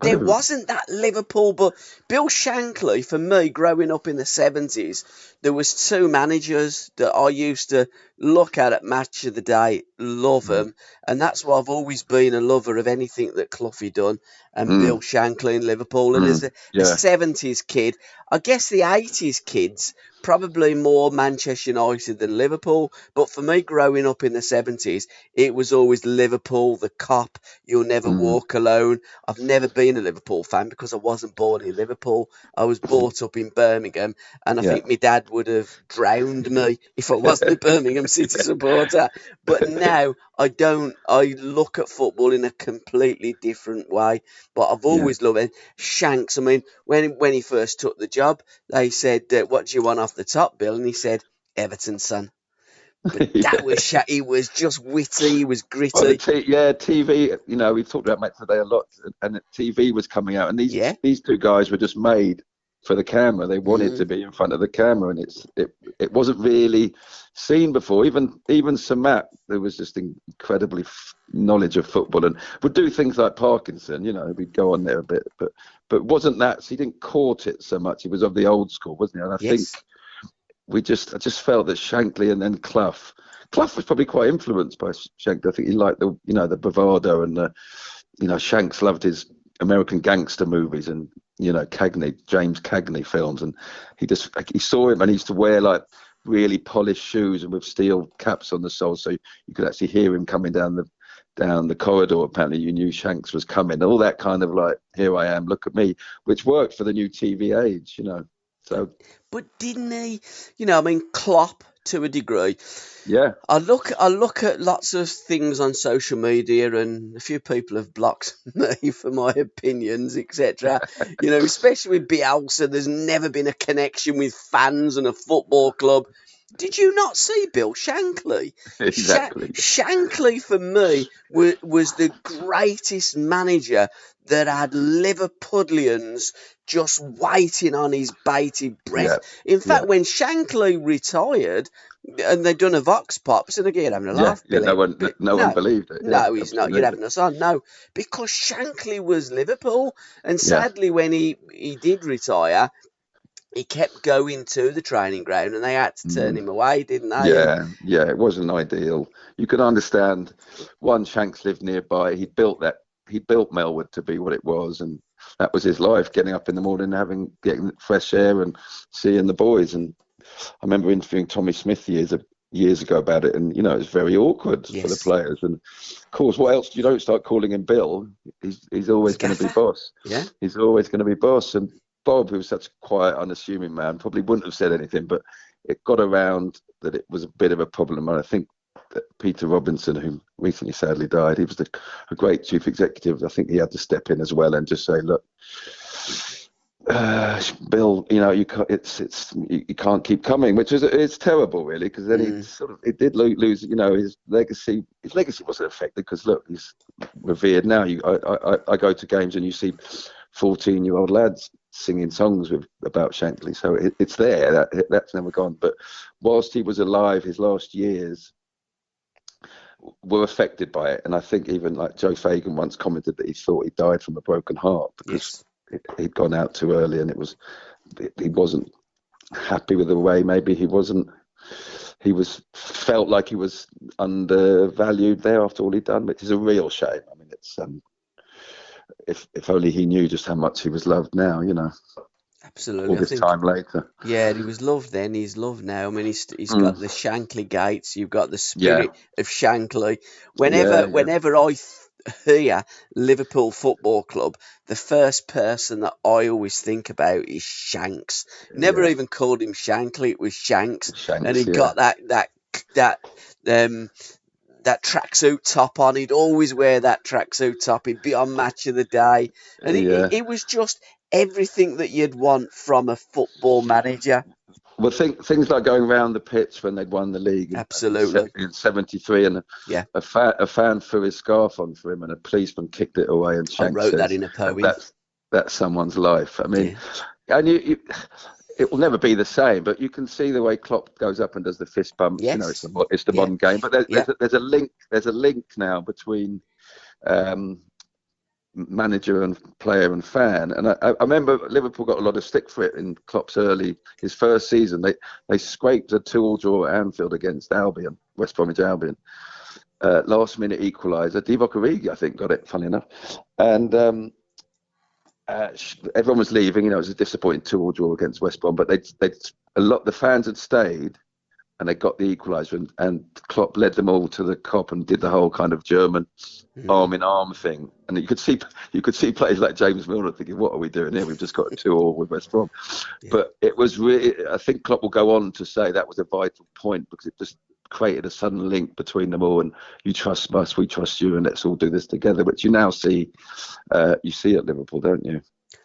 Speaker 2: Oh,
Speaker 1: wasn't that Liverpool. But Bill Shankly, for me, growing up in the 70s, there was two managers that I used to look at Match of the Day, love them. And that's why I've always been a lover of anything that Cloughie done and Bill Shankly in Liverpool. And as a
Speaker 2: yeah.
Speaker 1: 70s kid, I guess the 80s kids probably more Manchester United than Liverpool, but for me growing up in the 70s, it was always Liverpool, the cop, you'll never walk alone. I've never been a Liverpool fan because I wasn't born in Liverpool. I was brought up in Birmingham, and I
Speaker 2: Yeah.
Speaker 1: think my dad would have drowned me if I wasn't a Birmingham City supporter. But now I don't. I look at football in a completely different way. But I've
Speaker 2: Yeah.
Speaker 1: always loved it. Shanks, I mean, when he first took the job, they said, what do you want off the top, Bill? And he said, Everton, son. But that was he was just witty, he was
Speaker 2: Well,
Speaker 1: gritty.
Speaker 2: TV. You know, we've talked about Match today a lot, and TV was coming out, and
Speaker 1: Yeah.
Speaker 2: these two guys were just made for the camera. They wanted to be in front of the camera, and it wasn't really seen before. Even Samat, there was just incredibly knowledge of football, and would do things like Parkinson. You know, we'd go on there a bit, but wasn't that? So he didn't court it so much. He was of the old school, wasn't he? And I think
Speaker 1: Yes.
Speaker 2: I just felt that Shankly and then Clough was probably quite influenced by Shankly. I think he liked the bravado and Shanks loved his American gangster movies and James Cagney films, and he saw him and he used to wear like really polished shoes and with steel caps on the soles, so you could actually hear him coming down the corridor. Apparently you knew Shanks was coming. All that kind of like, here I am, look at me, which worked for the new TV age, you know. So,
Speaker 1: but didn't he? I mean, Klopp to a degree.
Speaker 2: yeah.
Speaker 1: I look at lots of things on social media, and a few people have blocked me for my opinions, etc. Especially with Bielsa, there's never been a connection with fans and a football club. Did you not see Bill Shankly?
Speaker 2: Exactly.
Speaker 1: Shankly, for me, was the greatest manager that had Liverpudlians just waiting on his bated breath.
Speaker 2: Yeah.
Speaker 1: In fact, when Shankly retired, and they'd done a vox pop, so again, having a laugh,
Speaker 2: Yeah,
Speaker 1: Billy.
Speaker 2: no one believed it.
Speaker 1: No,
Speaker 2: Yeah,
Speaker 1: he's not. You're
Speaker 2: absolutely.
Speaker 1: having us on. No, because Shankly was Liverpool, and
Speaker 2: Yeah.
Speaker 1: sadly, when he did retire, he kept going to the training ground, and they had to turn him away, didn't they?
Speaker 2: Yeah, it wasn't ideal. You can understand. One, Shanks lived nearby. He built Melwood to be what it was, and that was his life: getting up in the morning, getting fresh air, and seeing the boys. And I remember interviewing Tommy Smith years ago about it, and it was very awkward for the players. And of course, what else? You don't start calling him Bill. He's always going to be boss.
Speaker 1: Yeah,
Speaker 2: he's always going to be boss. And Bob, who was such a quiet, unassuming man, probably wouldn't have said anything, but it got around that it was a bit of a problem. And I think that Peter Robinson, who recently sadly died, he was a great chief executive. I think he had to step in as well and just say, look, Bill, you can't keep coming, which it's terrible, really, because then he did lose, his legacy. His legacy wasn't affected because look, he's revered now. I go to games and you see 14-year-old lads singing songs about Shankly, so it's there. That's never gone. But whilst he was alive, his last years were affected by it, and I think even like Joe Fagan once commented that he thought he died from a broken heart because he'd gone out too early, and he wasn't happy with the way. Maybe he felt like he was undervalued there after all he'd done, which is a real shame. I mean, it's if only he knew just how much he was loved now,
Speaker 1: Absolutely.
Speaker 2: all this time later.
Speaker 1: Yeah, he was loved then, he's loved now. I mean, he's got the Shankly gates, you've got the spirit of Shankly. Whenever I hear Liverpool Football Club, the first person that I always think about is Shanks. Never even called him Shankly, it was Shanks. And he got that tracksuit top on. He'd always wear that tracksuit top. He'd be on Match of the Day. And it was just everything that you'd want from a football manager.
Speaker 2: Well, things like going around the pitch when they'd won the league
Speaker 1: Absolutely.
Speaker 2: in '73, and
Speaker 1: Yeah.
Speaker 2: a fan threw his scarf on for him, and a policeman kicked it away. And
Speaker 1: I
Speaker 2: Shank
Speaker 1: wrote that
Speaker 2: says,
Speaker 1: in a poem.
Speaker 2: That's someone's life. I mean,
Speaker 1: Yeah.
Speaker 2: and it will never be the same. But you can see the way Klopp goes up and does the fist bumps.
Speaker 1: Yes.
Speaker 2: You know, it's the
Speaker 1: Yeah.
Speaker 2: modern game. But there's a link. There's a link now between manager and player and fan. And I remember Liverpool got a lot of stick for it in Klopp's his first season. They scraped a 2-2 draw at Anfield against Albion, West Bromwich Albion. Last minute equaliser. Divock Origi, I think, got it, funny enough. And everyone was leaving. You know, it was a disappointing 2-2 draw against West Brom, but the fans had stayed, and they got the equaliser, and Klopp led them all to the Kop and did the whole kind of German arm in arm thing. And you could see players like James Milner thinking, "What are we doing here? We've just got a 2-2 with West Brom." Yeah. But it was really, I think Klopp will go on to say that was a vital point, because it just created a sudden link between them all. And you trust us, we trust you, and let's all do this together. Which you now see, at Liverpool, don't you?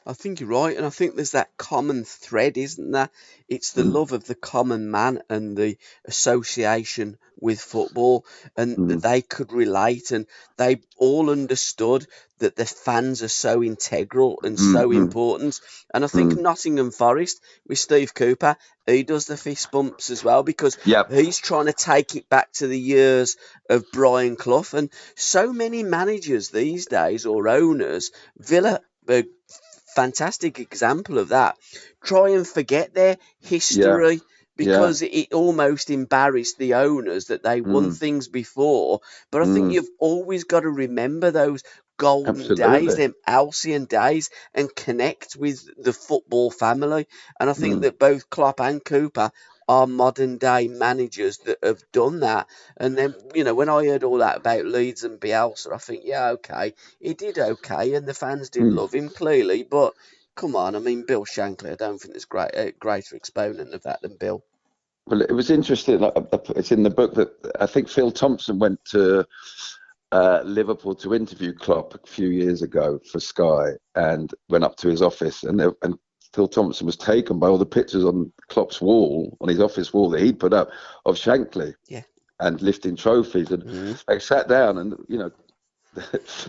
Speaker 1: I think you're right, and I think there's that common thread, isn't there? It's the love of the common man and the association with football, and that they could relate, and they all understood that the fans are so integral and so important. And I think Nottingham Forest with Steve Cooper, he does the fist bumps as well, because he's trying to take it back to the years of Brian Clough. And so many managers these days, or owners, Villa, fantastic example of that, try and forget their history because it almost embarrassed the owners that they won things before. But I think you've always got to remember those golden days, them halcyon days, and connect with the football family. And I think that both Klopp and Cooper are modern day managers that have done that. And then, when I heard all that about Leeds and Bielsa, I think, okay, he did okay, and the fans did love him clearly, but come on, I mean, Bill Shankly, I don't think there's a greater exponent of that than Bill.
Speaker 2: Well, it was interesting. It's in the book that I think Phil Thompson went to Liverpool to interview Klopp a few years ago for Sky, and went up to his office, and Phil Thompson was taken by all the pictures on Klopp's wall, on his office wall that he'd put up, of Shankly and lifting trophies. And they sat down, and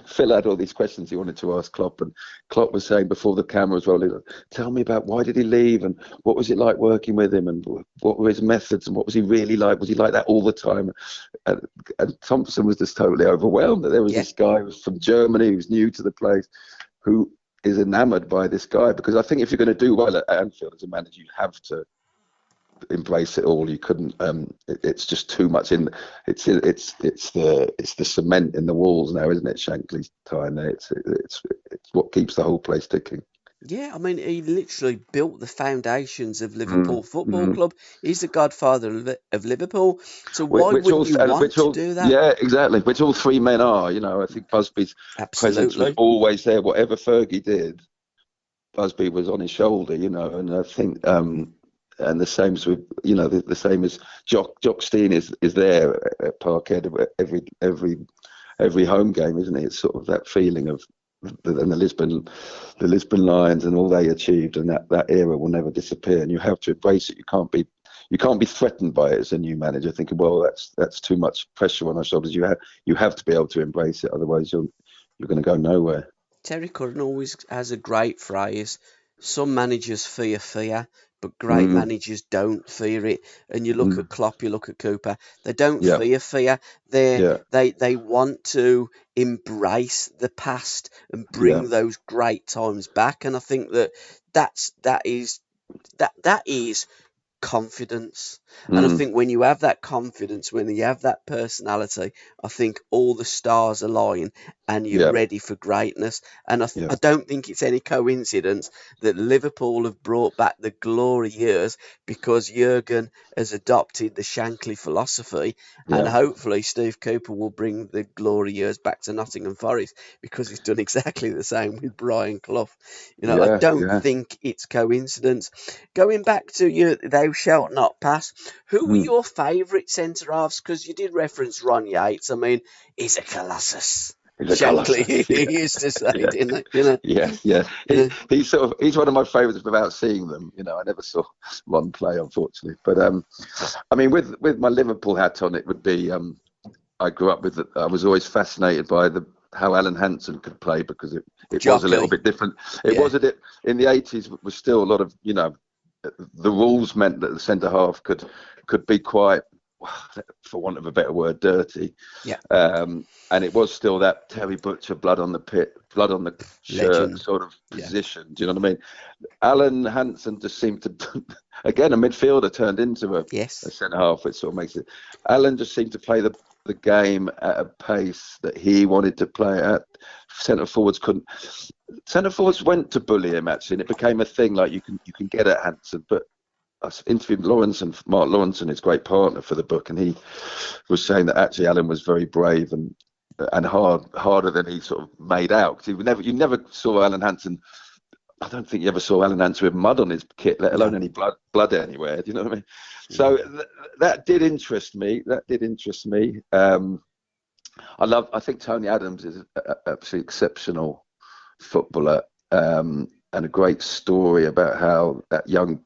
Speaker 2: Phil had all these questions he wanted to ask Klopp, and Klopp was saying before the camera was rolling, "Tell me about why did he leave, and what was it like working with him, and what were his methods, and what was he really like? Was he like that all the time?" And Thompson was just totally overwhelmed that there was this guy who was from Germany, who was new to the place, who is enamoured by this guy. Because I think if you're going to do well at Anfield as a manager, you have to embrace it all. You couldn't. It's just too much. It's the cement in the walls now, isn't it? Shankly's time there. It's what keeps the whole place ticking.
Speaker 1: Yeah, I mean, he literally built the foundations of Liverpool Football Club. He's the godfather of Liverpool. So why wouldn't you want to do that?
Speaker 2: Yeah, exactly. Which all three men are. I think Busby's presence was always there. Whatever Fergie did, Busby was on his shoulder. And I think. And the same as with, the same as Jock Stein is there at Parkhead every home game, isn't he? It's sort of that feeling of the Lisbon Lions and all they achieved, and that era will never disappear. And you have to embrace it. You can't be threatened by it as a new manager, thinking, well, that's too much pressure on our shoulders. You have to be able to embrace it, otherwise you're going to go nowhere.
Speaker 1: Terry Curran always has a great phrase: some managers fear, but great managers don't fear it. And you look at Klopp, you look at Cooper, they don't fear. They want to embrace the past and bring those great times back. And I think that is confidence. And I think when you have that confidence, when you have that personality, I think all the stars align and you're ready for greatness. And I don't think it's any coincidence that Liverpool have brought back the glory years, because Jurgen has adopted the Shankly philosophy, and hopefully Steve Cooper will bring the glory years back to Nottingham Forest, because he's done exactly the same with Brian Clough. I don't think it's coincidence. Going back to thou shalt not pass, who were your favourite centre-halves? Because you did reference Ron Yates. I mean, he's a colossus.
Speaker 2: He's a
Speaker 1: Shankly,
Speaker 2: colossus.
Speaker 1: he used to say,
Speaker 2: Yeah,
Speaker 1: didn't he? You know,
Speaker 2: yeah.
Speaker 1: yeah.
Speaker 2: He's one of my favourites without seeing them. I never saw one play, unfortunately. But I mean, with my Liverpool hat on, it would be I grew up with. I was always fascinated by how Alan Hansen could play, because it was a little
Speaker 1: Jockey.
Speaker 2: bit different. It
Speaker 1: Yeah.
Speaker 2: was in the 80s. Was still a lot of the rules meant that the centre half could be quite, for want of a better word, dirty.
Speaker 1: Yeah.
Speaker 2: And it was still that Terry Butcher, blood on the shirt
Speaker 1: Legend.
Speaker 2: sort of
Speaker 1: Yeah.
Speaker 2: position. Do you know what I mean? Alan Hansen just seemed to, again, a midfielder turned into a
Speaker 1: Yes.
Speaker 2: centre half, which sort of makes it. Alan just seemed to play the game at a pace that he wanted to play at. Centre forwards couldn't. Centre forwards went to bully him, actually, and it became a thing. Like you can get at Hansen, but I interviewed Mark Lawrenson, his great partner for the book, and he was saying that actually Alan was very brave and harder than he sort of made out. Because you never saw Alan Hansen. I don't think you ever saw Alan Hansen with mud on his kit, let alone any blood anywhere. Do you know what I mean? So that did interest me. I think Tony Adams is an absolutely exceptional footballer, and a great story about how that young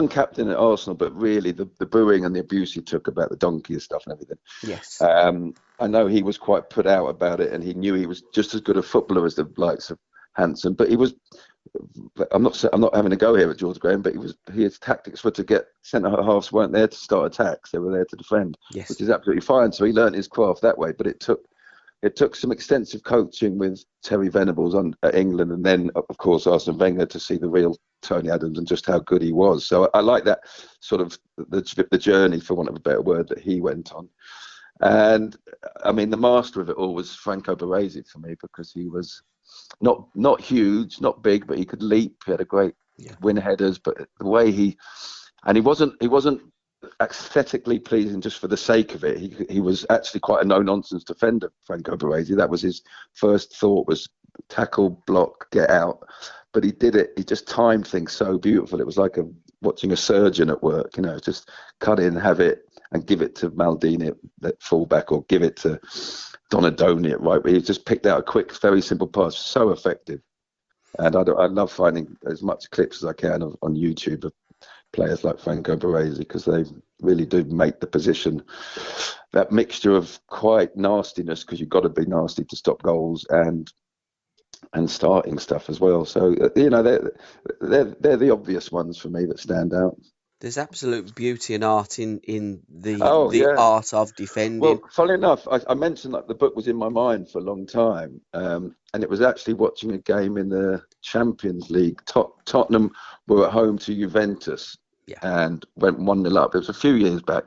Speaker 2: captain at Arsenal, but really the booing and the abuse he took about the donkey and stuff and everything.
Speaker 1: Yes.
Speaker 2: I know he was quite put out about it, and he knew he was just as good a footballer as the likes of Hansen, but he was. I'm not having a go here at George Graham, but his tactics were to get centre halves weren't there to start attacks; they were there to defend,
Speaker 1: yes.
Speaker 2: Which is absolutely fine. So he learnt his craft that way, but it took some extensive coaching with Terry Venables at England, and then of course Arsene Wenger to see the real Tony Adams and just how good he was. So I like that sort of the journey, for want of a better word, that he went on. And I mean, the master of it all was Franco Baresi for me, because he was not huge, not big, but he could leap. He had a great win headers, but the way he wasn't aesthetically pleasing just for the sake of it. He was actually quite a no-nonsense defender, Franco Baresi. That was his first thought, was tackle, block, get out. But he did it. He just timed things so beautiful. It was like watching a surgeon at work. Just cut in, have it, and give it to Maldini at fullback, or give it to Donadoni at right. He just picked out a quick, very simple pass, so effective. And I love finding as much clips as I can on YouTube of players like Franco Baresi, because they really do make the position that mixture of quite nastiness, because you've got to be nasty to stop goals, and starting stuff as well. So they're the obvious ones for me that stand out.
Speaker 1: There's absolute beauty and art in the art of defending.
Speaker 2: Well, funnily enough, I mentioned that the book was in my mind for a long time, and it was actually watching a game in the Champions League. Tottenham were at home to Juventus, and went 1-0 up. It was a few years back,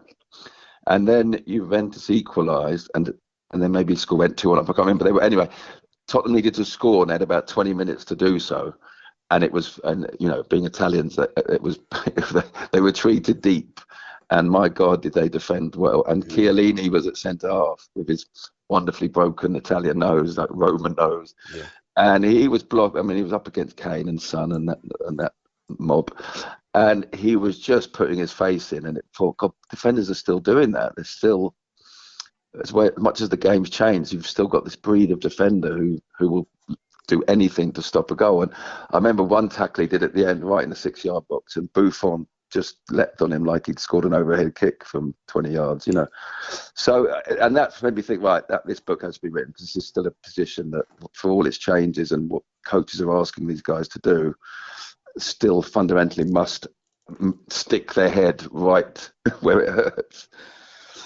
Speaker 2: and then Juventus equalised, and then maybe the score went 2-1 up. I can't remember. Anyway. Tottenham needed to score, and they had about 20 minutes to do so. And it was, being Italians, it was they were treated deep. And my God, did they defend well. And Chiellini was at centre half with his wonderfully broken Italian nose, that Roman nose. Yeah. And he was blocked. I mean, he was up against Kane and Son and that mob. And he was just putting his face in. And it thought, God, defenders are still doing that. They're still... As much as the game's changed, you've still got this breed of defender who will do anything to stop a goal. And I remember one tackle he did at the end, right in the 6-yard box, and Buffon just leapt on him like he'd scored an overhead kick from 20 yards, So, and that made me think, right, that this book has to be written, because this is still a position that, for all its changes and what coaches are asking these guys to do, still fundamentally must stick their head right where it hurts.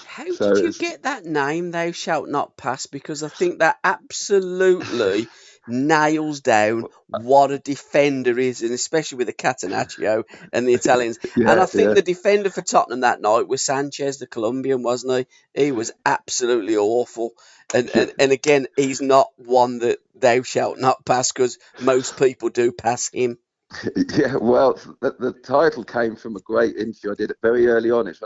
Speaker 1: How did you get that name, Thou Shalt Not Pass? Because I think that absolutely nails down what a defender is, and especially with the Catenaccio and the Italians. And I think the defender for Tottenham that night was Sanchez, the Colombian, wasn't he? He was absolutely awful. And again, he's not one that Thou Shalt Not Pass, because most people do pass him.
Speaker 2: Yeah, well, the title came from a great interview I did very early on. It's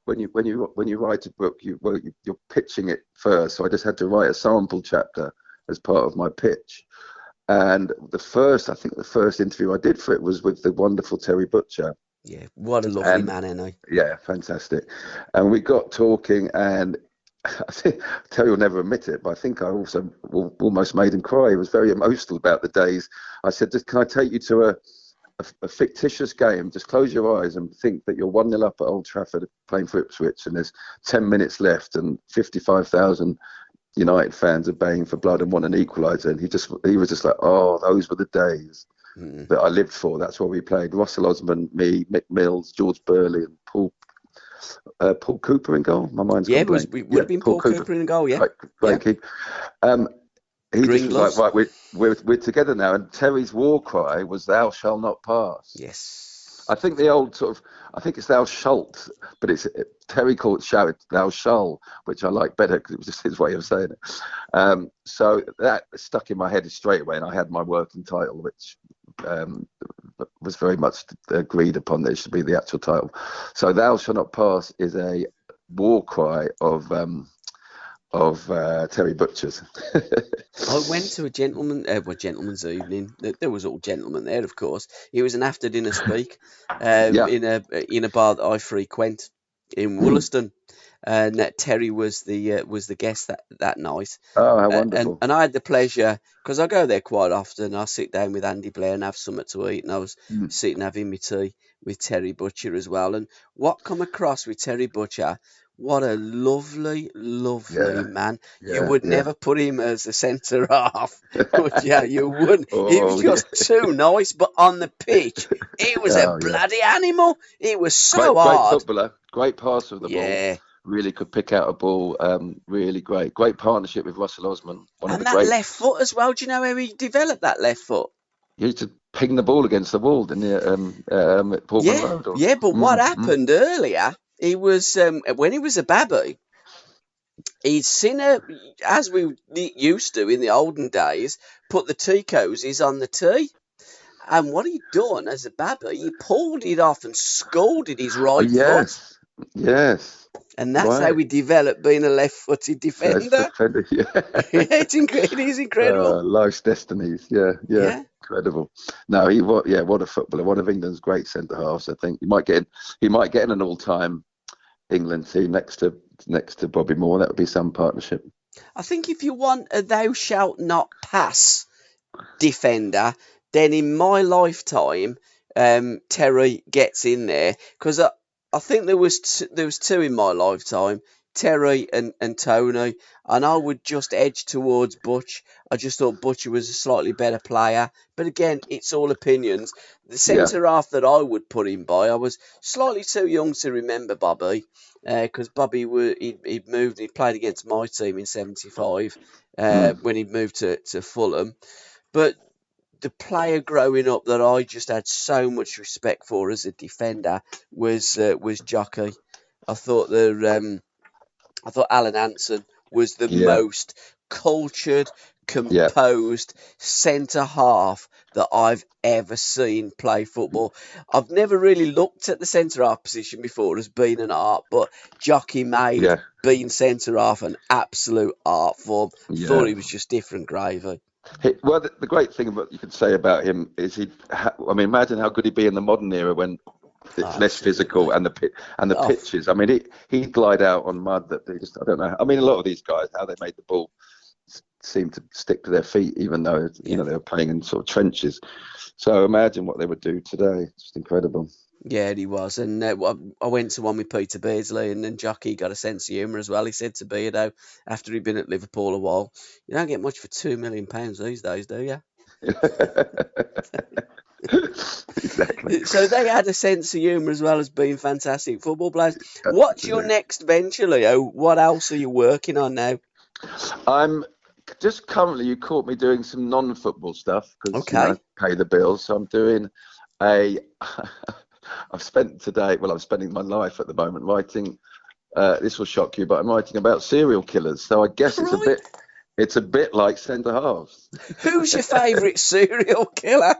Speaker 2: when you write a book, you're pitching it first. So I just had to write a sample chapter as part of my pitch. And the first interview I did for it was with the wonderful Terry Butcher.
Speaker 1: Yeah, what a lovely man, isn't he?
Speaker 2: Yeah, fantastic. And we got talking, and Terry will never admit it, but I think I also almost made him cry. He was very emotional about the days. I said, "Just can I take you to a fictitious game? Just close your eyes and think that you're 1-0 up at Old Trafford playing for Ipswich, and there's 10 minutes left, and 55,000 United fans are baying for blood and want an equaliser." And he was just like, "Oh, those were the days that I lived for." That's what we played. Russell Osman, me, Mick Mills, George Burley, and Paul Cooper in goal. My mind's gone blank.
Speaker 1: Would have been Paul Cooper in goal. Yeah,
Speaker 2: great keep. He just was like, "Right, we're together now." And Terry's war cry was, "Thou shalt not pass."
Speaker 1: Yes.
Speaker 2: I think the old I think it's "Thou shalt," but Terry shouted "Thou shall," which I like better because it was just his way of saying it. So that stuck in my head straight away, and I had my working title, which was very much agreed upon that it should be the actual title. So "Thou shalt not pass" is a war cry of Terry Butcher's.
Speaker 1: I went to a gentleman's evening. There was all gentlemen there, of course. It was an after dinner speak in a bar that I frequent in Wollaston, and Terry was the guest that night.
Speaker 2: Oh, how wonderful!
Speaker 1: And I had the pleasure, because I go there quite often. I sit down with Andy Blair and have something to eat, and I was sitting having my tea with Terry Butcher as well. And what come across with Terry Butcher? What a lovely man. You would never put him as a centre half, would you? You wouldn't. He was just too nice, but on the pitch, he was a bloody animal. He was so hard.
Speaker 2: Great footballer, great passer of the ball. Really could pick out a ball. Really great. Great partnership with Russell Osman.
Speaker 1: Left foot as well. Do you know how he developed that left foot?
Speaker 2: He used to ping the ball against the wall, didn't he, at Portman Road?
Speaker 1: But what happened earlier, he was, when he was a babby, he'd seen as we used to in the olden days, put the tea cozies on the tea. And what he'd done as a babby, he pulled it off and scalded his right foot.
Speaker 2: Yes.
Speaker 1: And that's how we developed being a left-footed defender. It is incredible.
Speaker 2: Life's destinies. Yeah. Incredible. No, what a footballer. One of England's great centre halves. I think he might get in an all-time England team next to Bobby Moore. That would be some partnership.
Speaker 1: I think if you want a "thou shalt not pass" defender, then in my lifetime, Terry gets in there, because I think there was two in my lifetime, Terry and Tony, and I would just edge towards Butch. I just thought Butcher was a slightly better player, but again, it's all opinions. The centre half that I would put him by, I was slightly too young to remember Bobby, because Bobby he'd moved, he played against my team in '75 when he'd moved to Fulham, but the player growing up that I just had so much respect for as a defender was Jockey. I thought Alan Hansen was the most cultured, composed centre half that I've ever seen play football. I've never really looked at the centre half position before as being an art, but Jockey made being centre half an absolute art form. Thought he was just different gravy.
Speaker 2: Well, the great thing you could say about him is imagine how good he'd be in the modern era when it's less physical and the pitches. I mean, he'd glide out on mud that they just, I don't know. I mean, a lot of these guys, how they made the ball seem to stick to their feet, even though they were playing in sort of trenches. So imagine what they would do today. It's just incredible.
Speaker 1: Yeah, he was. And I went to one with Peter Beardsley, and then Jockey got a sense of humour as well. He said to Beardo, after he'd been at Liverpool a while, "You don't get much for £2 million these days, do you?"
Speaker 2: Exactly.
Speaker 1: So they had a sense of humour as well as being fantastic football players. What's your next venture, Leo? What else are you working on now?
Speaker 2: I'm just currently, you caught me doing some non-football stuff because pay the bills. So I'm doing I'm spending my life at the moment writing, this will shock you, but I'm writing about serial killers. So I guess it's a bit like centre halves.
Speaker 1: Who's your favourite serial killer?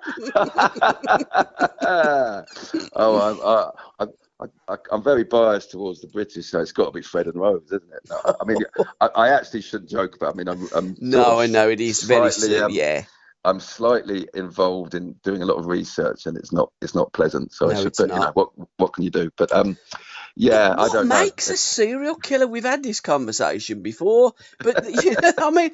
Speaker 2: I'm very biased towards the British, so it's got to be Fred and Rose, isn't it? No, I mean, I actually shouldn't joke, but I mean, I'm
Speaker 1: no, I know it is very silly,
Speaker 2: I'm slightly involved in doing a lot of research, and it's not pleasant. So I should, what can you do? But Yeah, I
Speaker 1: What
Speaker 2: don't know.
Speaker 1: makes a serial killer? We've had this conversation before, but I mean,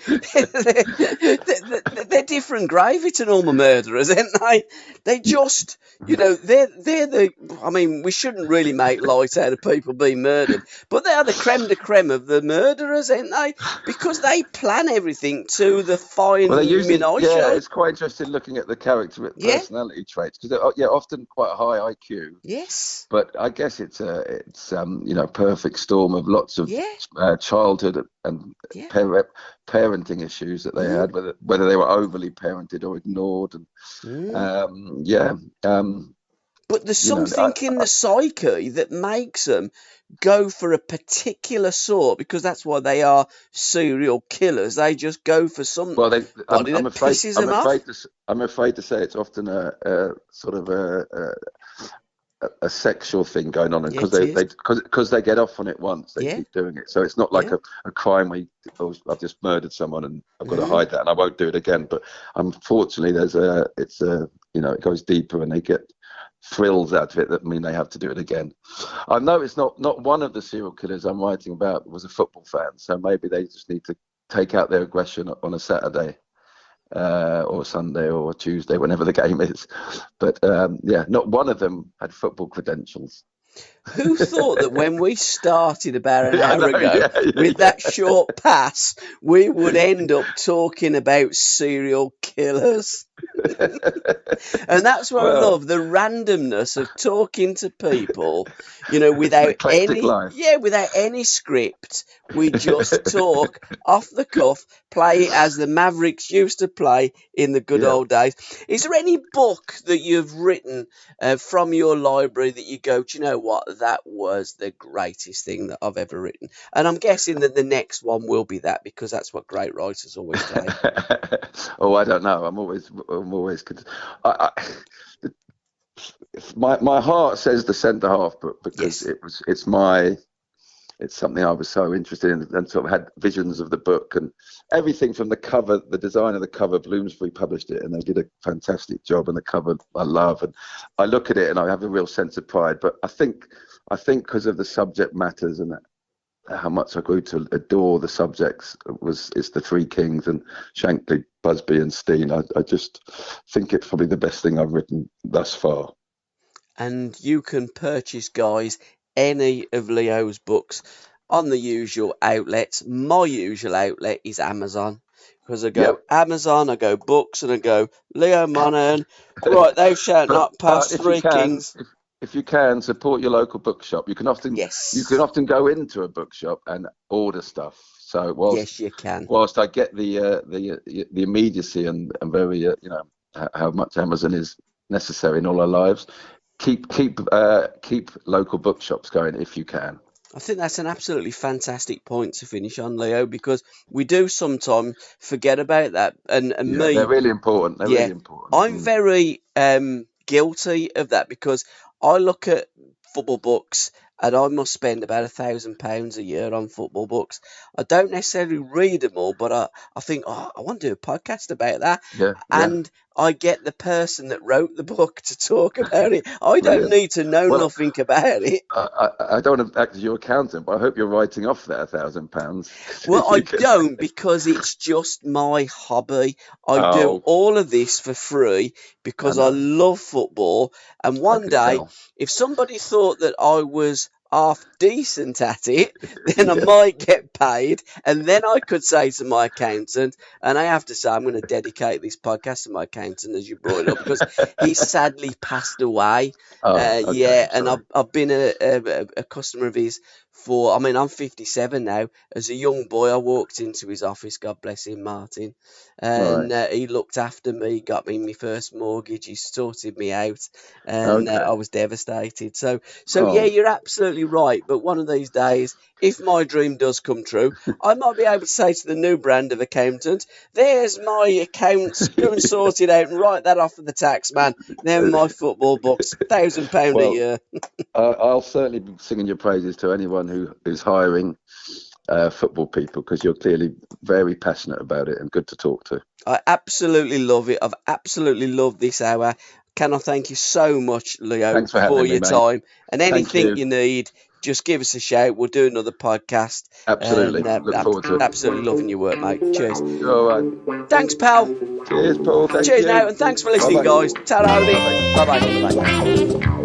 Speaker 1: they're different gravy to normal murderers, aren't they? They just, they're the. I mean, we shouldn't really make light out of people being murdered, but they are the creme de creme of the murderers, aren't they? Because they plan everything to the fine
Speaker 2: Well, they usually,
Speaker 1: minutiae.
Speaker 2: it's quite interesting looking at the character
Speaker 1: Yeah.
Speaker 2: personality traits because they're often quite high IQ.
Speaker 1: Yes.
Speaker 2: But I guess it's perfect storm of lots of
Speaker 1: Yeah.
Speaker 2: childhood and
Speaker 1: Yeah.
Speaker 2: parenting issues that they had, whether they were overly parented or ignored, and
Speaker 1: But there's something in the psyche that makes them go for a particular sort, because that's why they are serial killers. They just go for somebody that pisses them off.
Speaker 2: I'm afraid to say it's often a sort of a sexual thing going on, because they get off on it once, they keep doing it. So it's not like a crime where I've just murdered someone and I've got to hide that and I won't do it again. But unfortunately, it goes deeper and they get thrills out of it that mean they have to do it again. I've noticed not one of the serial killers I'm writing about was a football fan, so maybe they just need to take out their aggression on a Saturday. Or Sunday or Tuesday, whenever the game is. But not one of them had football credentials.
Speaker 1: Who thought that when we started about an hour ago with that short pass, we would end up talking about serial killers? And that's what I love, the randomness of talking to people, without any script. We just talk off the cuff, play it as the Mavericks used to play in the good old days. Is there any book that you've written from your library that you go, do you know what, that was the greatest thing that I've ever written? And I'm guessing that the next one will be that, because that's what great writers always say.
Speaker 2: Oh, I don't know. I'm always. My heart says the centre half book, because it's something I was so interested in, and sort of had visions of the book and everything from the cover, the design of the cover. Bloomsbury published it and they did a fantastic job, and the cover I love, and I look at it and I have a real sense of pride. But I think because of the subject matters and how much I grew to adore the subjects, it's the Three Kings and Shankly, Busby and Steen. I just think it's probably the best thing I've written thus far.
Speaker 1: And you can purchase, guys, any of Leo's books on the usual outlets. My usual outlet is Amazon, because I go Amazon, I go books, and I go Leo Moynihan. Right, thou shalt not pass Three Kings.
Speaker 2: If you can, support your local bookshop. You can often go into a bookshop and order stuff. So whilst I get the immediacy and very how much Amazon is necessary in all our lives, keep local bookshops going if you can.
Speaker 1: I think that's an absolutely fantastic point to finish on, Leo, because we do sometimes forget about that. And
Speaker 2: they're really important. They're really important.
Speaker 1: I'm very guilty of that, because I look at football books and I must spend about £1,000 a year on football books. I don't necessarily read them all, but I think, I want to do a podcast about that. And I get the person that wrote the book to talk about it. I don't need to know nothing about it.
Speaker 2: I don't want to act as your accountant, but I hope you're writing off that £1,000.
Speaker 1: Well, I don't, because it's just my hobby. I do all of this for free because I love football. And one day, if somebody thought that I was half decent at it, then I might get paid, and then I could say to my accountant, and I have to say I'm going to dedicate this podcast to my accountant, as you brought it up, because he sadly passed away. And I've been a customer of his for, I'm 57 now. As a young boy, I walked into his office, God bless him, Martin, and he looked after me, got me my first mortgage, he sorted me out, and I was devastated. So you're absolutely right. But one of these days, if my dream does come true, I might be able to say to the new brand of accountant, there's my accounts, go and sort it out and write that off of the tax man. They're my football books, £1,000 a year.
Speaker 2: I'll certainly be singing your praises to anyone who is hiring football people, because you're clearly very passionate about it and good to talk to.
Speaker 1: I absolutely love it. I've absolutely loved this hour. Can I thank you so much, Leo,
Speaker 2: for your time.
Speaker 1: And anything you need, just give us a shout. We'll do another podcast.
Speaker 2: Absolutely. Look forward to it.
Speaker 1: Absolutely loving your work, mate. Cheers.
Speaker 2: All right.
Speaker 1: Thanks, pal.
Speaker 2: Cheers, Paul. Thank
Speaker 1: Cheers
Speaker 2: you.
Speaker 1: now, and thanks for listening, guys. Ta-ra. Bye-bye. Bye-bye.